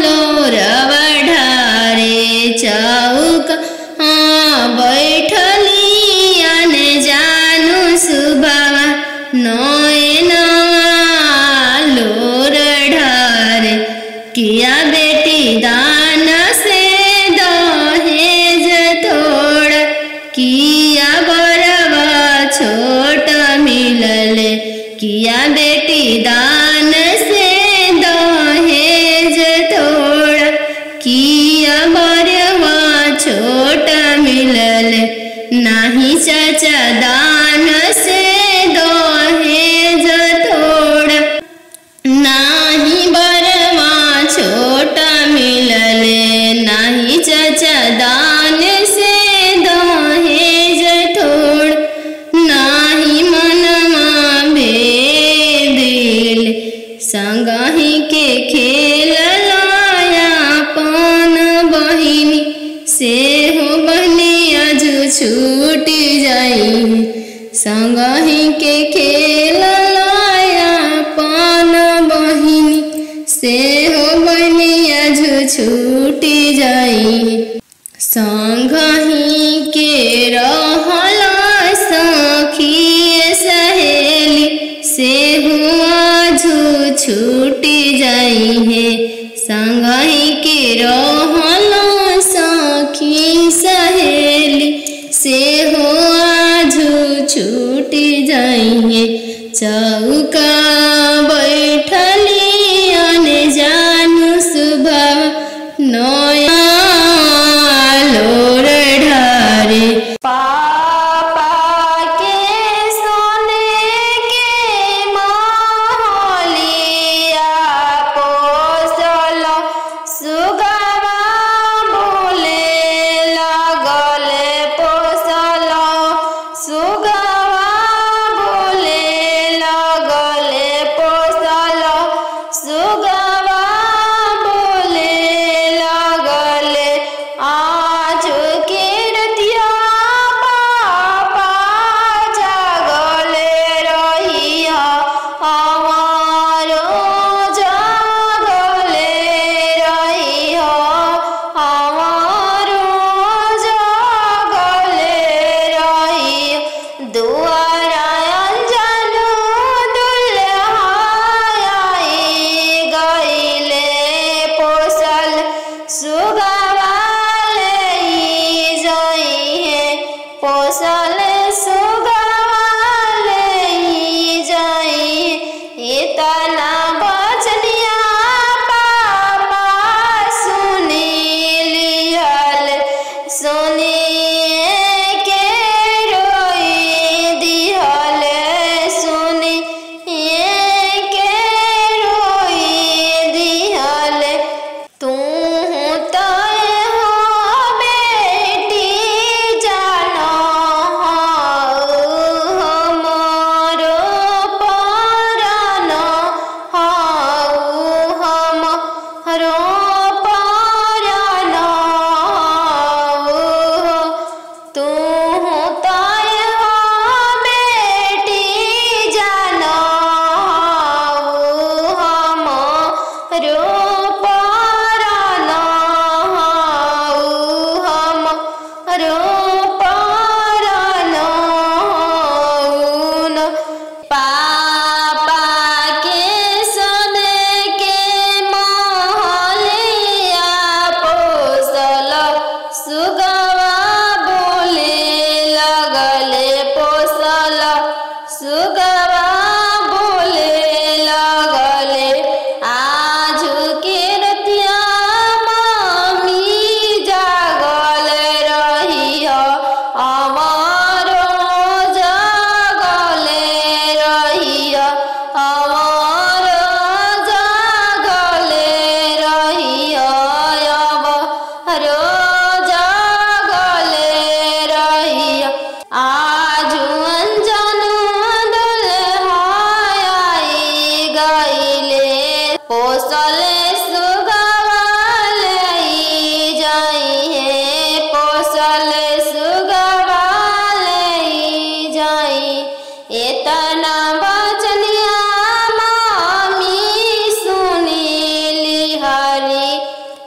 लोरवा ढारे। चौका बैठली अनजान सुबवा नयन लोर ढारे। किया बेटी दान से दहेज थोड़ा, किया बरवा छोटा मिलले। किया बेटी दान से दहेज थोड़ा, किया बरवा छोटा मिलले। नाही चाचा दान से दहेज थोड़ा, नाही बरवा छोटा मिलले। नाही चाचा दान से दहेज थोड़ा, नाही मनमा भेदेले। संगही के खेललाया अपन बहिनी, से हो बहनिया जो छूटी जाई। संगही के खेललाया अपन बहिनी, से हो बहनिया जो छूटी जाई। संगही के रहला सखी सहेली, से हुआ जो छूटी जाई है। संगही के रहला सखी सहेली, से हुआ जो छूटी जाई है। चौका बैठली अनजान सुबवा नयन लोर ढारे। पापा के सोने के महलिया पोसल सुगवा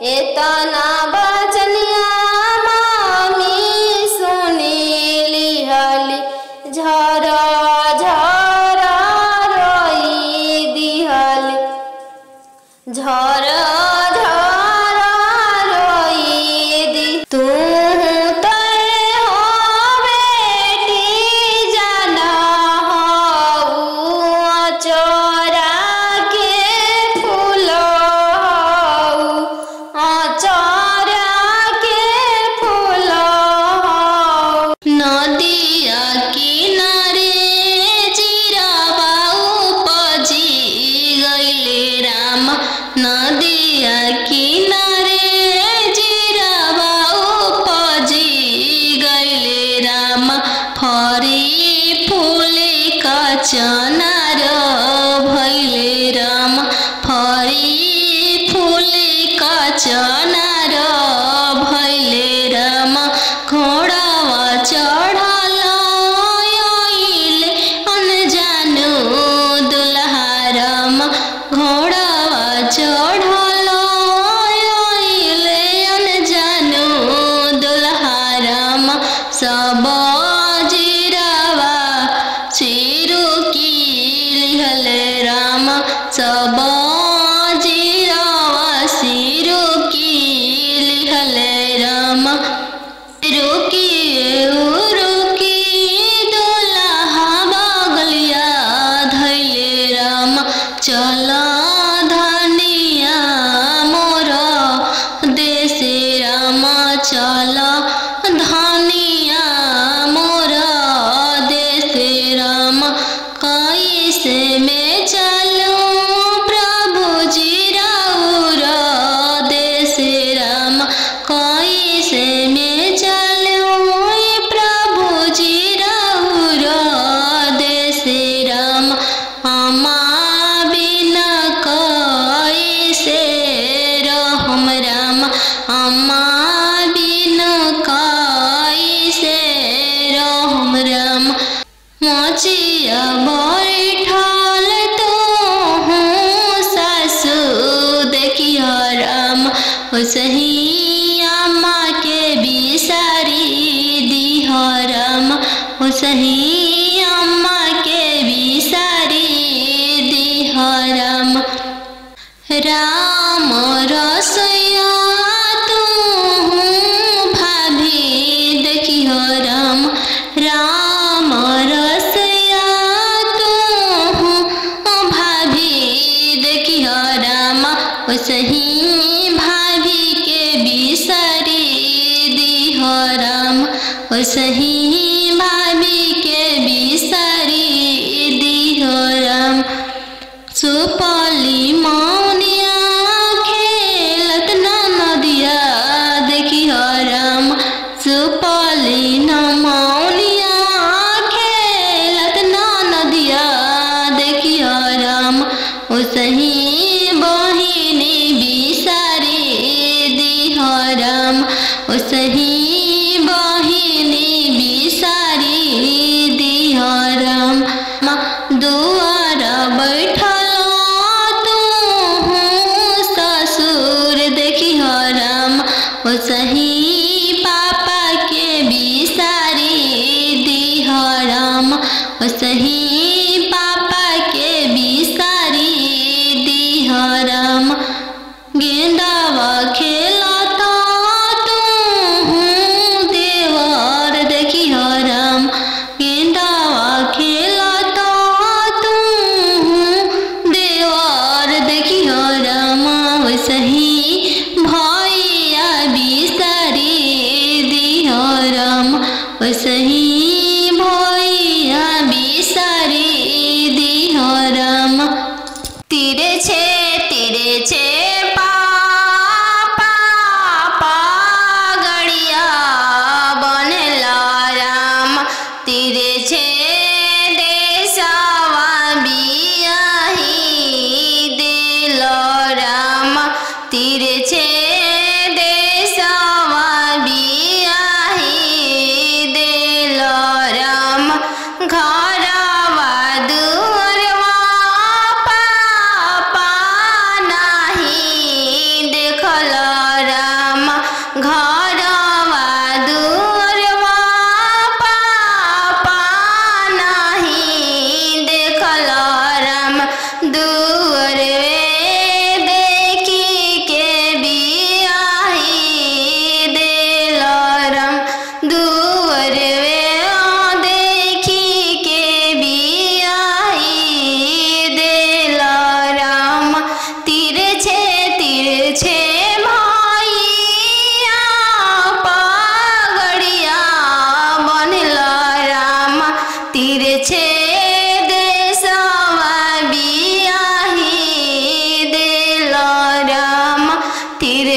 एतना बचनिया मामी सुनी लिहली झरा झरा रोई दिहली झरा झरा रोई दी तू नदिया किनारे जीरावा उपजी गइले राम फरी फूले का चनार भइले राम फरी फूले का चनार भइले राम घोड़ावा चढ़ल आइले अनजानु दुल्हा राम घोड़ावा चढ़ल आइले अनजानु दुल्हा राम सब जीरावा सिरु की लिहले राम सब जीरावा सिरु की लिहले राम रुकी रुकी दुल्हा बगलिया धैले राम चल धनिया मोर देशे राम चल धनिया मोर देशे राम कैसे में चलूं प्रभु जी राउर देशे राम कैसे में चलूं प्रभु जी राउर देशे राम अम्मा बिना कैसे रहम राम अम्मा बिना कैसे रहम राम मोचिया बैठल तो हूँ सासु देखियो राम सही अम्मा के बिसारी दिह राम सही अम्मा के बिसारी दिह राम राम रसोया तू भाभी देखियो राम राम रसोया तू भाभी देखियो राम सही भाभी के बिसारी दिह राम सही भाभी के बिसारी दिह राम सुपली मौनिया खेलत नदिया देखियो राम सुपली मौनिया खेलत नदिया देखियो राम सही बहिनी बिसारी दिह राम सही बहिनी बिसारी दिह राम दुआर बैठल तू ससुर देखियो राम सही पापा के बिसारी दिह राम सही पापा के बिसारी दिह राम गेंदावा खेलता तू देवर देखियो राम गेंदावा खेलता तू देवर देखियो राम सही भैया बिसारी दिह राम सही भैया बिसारी दिह राम तीरे छे पापा गड़िया बनेला राम तीरे छे देशवा बियाही दिल राम तीरे छे देशवा बियाही दिल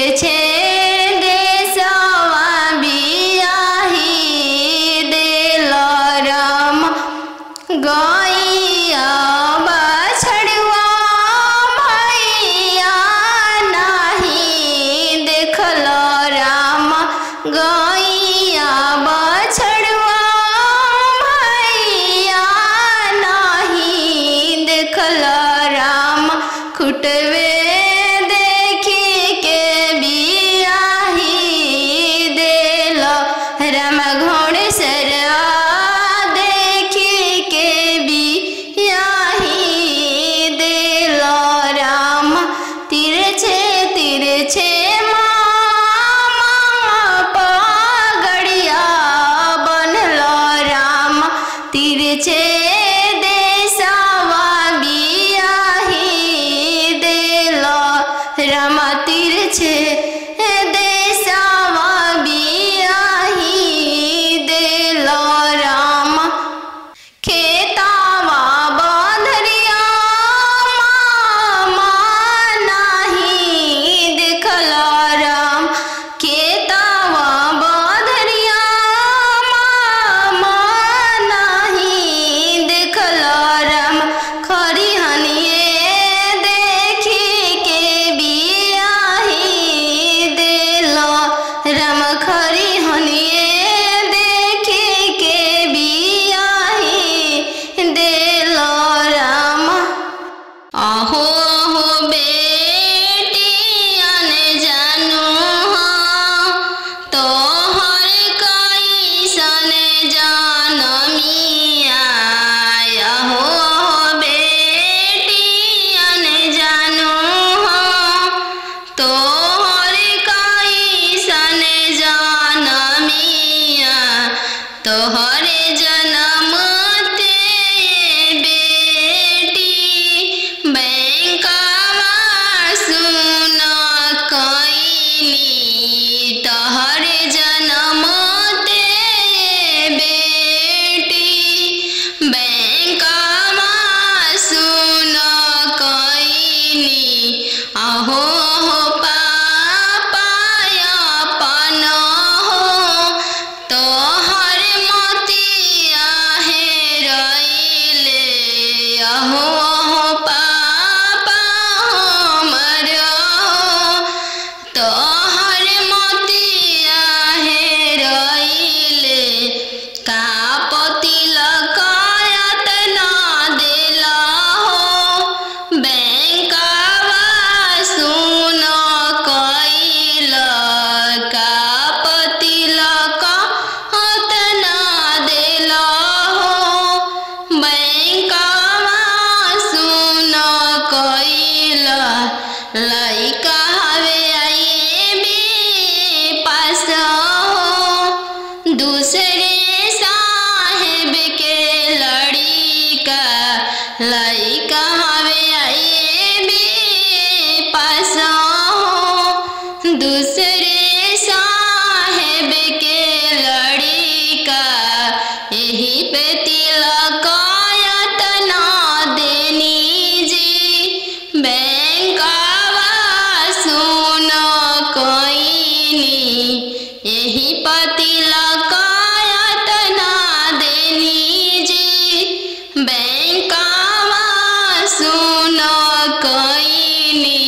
तिरछे देशवा बियाही देल राम गैया बछड़वा भैया नहीं देखल राम गैया बछड़वा भैया नहीं देखल राम खुटवे देखी के बियाही देल राम घोड़सरवा देखी के बियाही देल राम तिरछे तिरछे पगड़िया बनल राम तिरछे देशवा बियाही देल राम तिरछे देशवा बियाही देल राम खेतावा बंधरिया मामा नहीं देखल राम खेतावा बंधरिया मामा नहीं देखल राम खरिहनिए देखी के बियाही देल राम खरिहनिए देखी के बियाही देल राम अहो हो बेटियन जानू हाँ तोहर कैसन जनमिया अहो हो बेटियन जानू हाँ तोहर कैसन जनमिया तोहरे जनम ते बेटी बैंकवा सुन कैली तोहरे जनम ते बेटी बैंकवा सुन कैली अहो हो पापा अपन हो तोहर मोतिया हेरैले अहो हो पापा हमर हो तोहर मोतिया हेरैले का पतिलक यातना देल हो बैंकवा सुन कैल का पतिलक यातना देल हो बैंकवा सुन कैल लइका हवे आईबी पास हो दूसरे साहेब के लड़िका लइका हवे आईबी पास हो दूसरे साहेब के लड़िका यही पे तिलक यातना देनी जी बैंकवा सुन कैनी यही पे तिलक यातना देनी जी बैंकवा सुन कैनी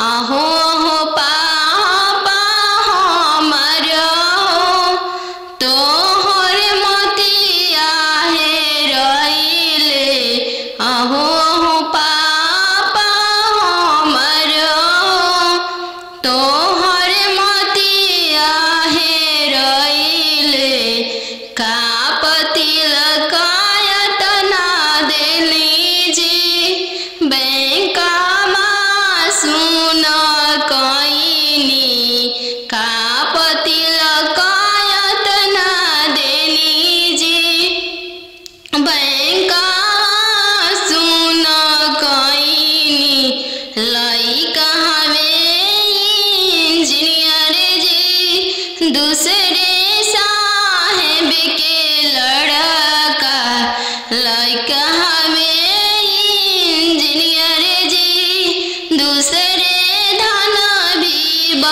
अहो हो पापा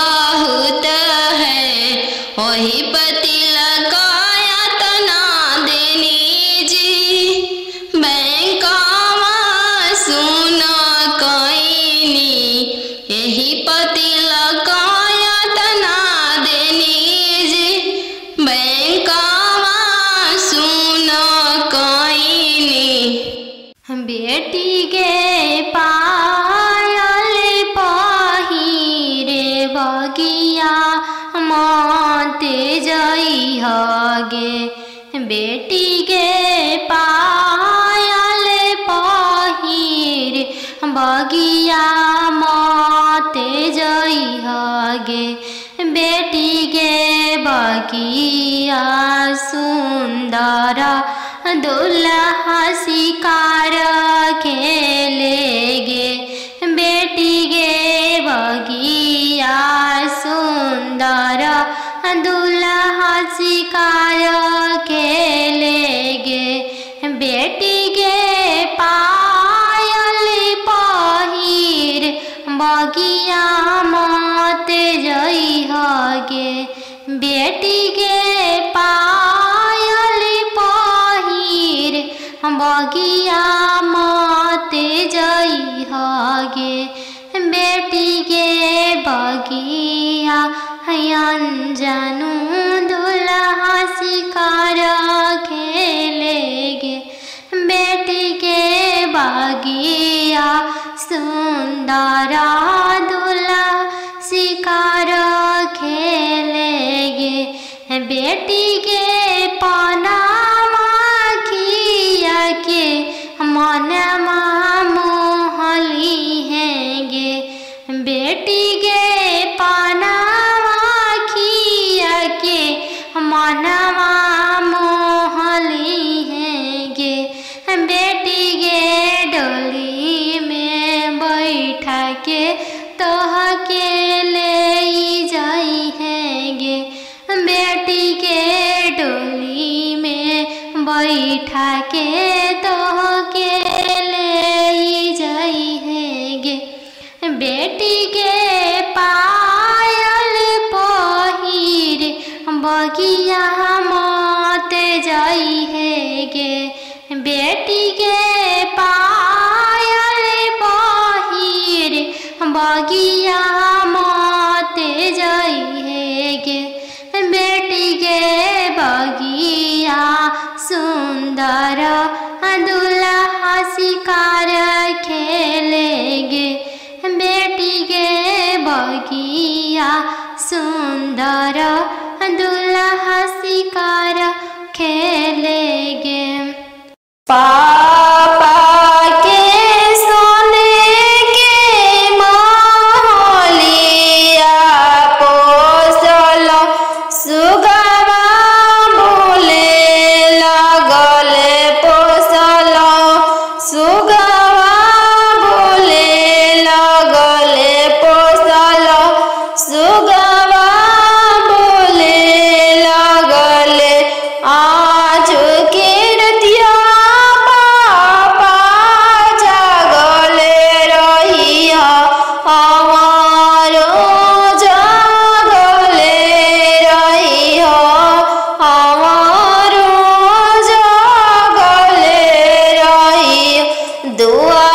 बहुत है, वही पति लगाया तना देनी जी। बैंकवा सुन कईनी, यही पति लगाया तना देनी जी। बैंकवा सुन कईनी, बेटी के पायल पहिरे बगिया मत जइहगे। बेटी के पायल पहिरे बगिया मत जइहगे। बेटी के बगिया सुंदर दुल्हा शिकार खेलेगे। बेटी के बगिया सुंदर दुल्हा शिकार खेलेगे। बेटी के पायल पहिर बगिया मत जइहगे। बेटी के पायल पहिर बगिया मत जइहगे। बेटी के बगिया अनजानू दुल्हा शिकार खेलेगे। बेटी के बगिया सुंदर दुल्हा शिकार खेलेगे। बेटी के पनामा खिया के मनमा मोहली हैगे। बेटी के पनामा खिया के मनमा मोहली हैगे। बेटी के डोली में बैठा के तोह के ले जाई हैगे। बेटी के डोली में बैठा के तोह के ले जाई हैगे। बेटी के पायल पहिर बगिया मत जाई हैगे। बेटी के पायल पहिर बगिया मत जाई हैगे। बेटी के बगिया सुंदर दुल्हा शिकार खेलेगे। बेटी के बगिया सुंदर दुल्हा शिकार खेलेगे। पापा के सोने के महलिया पोसल सुगवा बोले लगल पोसल सुगवा बोले लगल पोसल सुगवा बोले लगल आज के रतिया पापा जागल रहिया हमारो जागल रहिया हमारो जागल रहिया। दुआ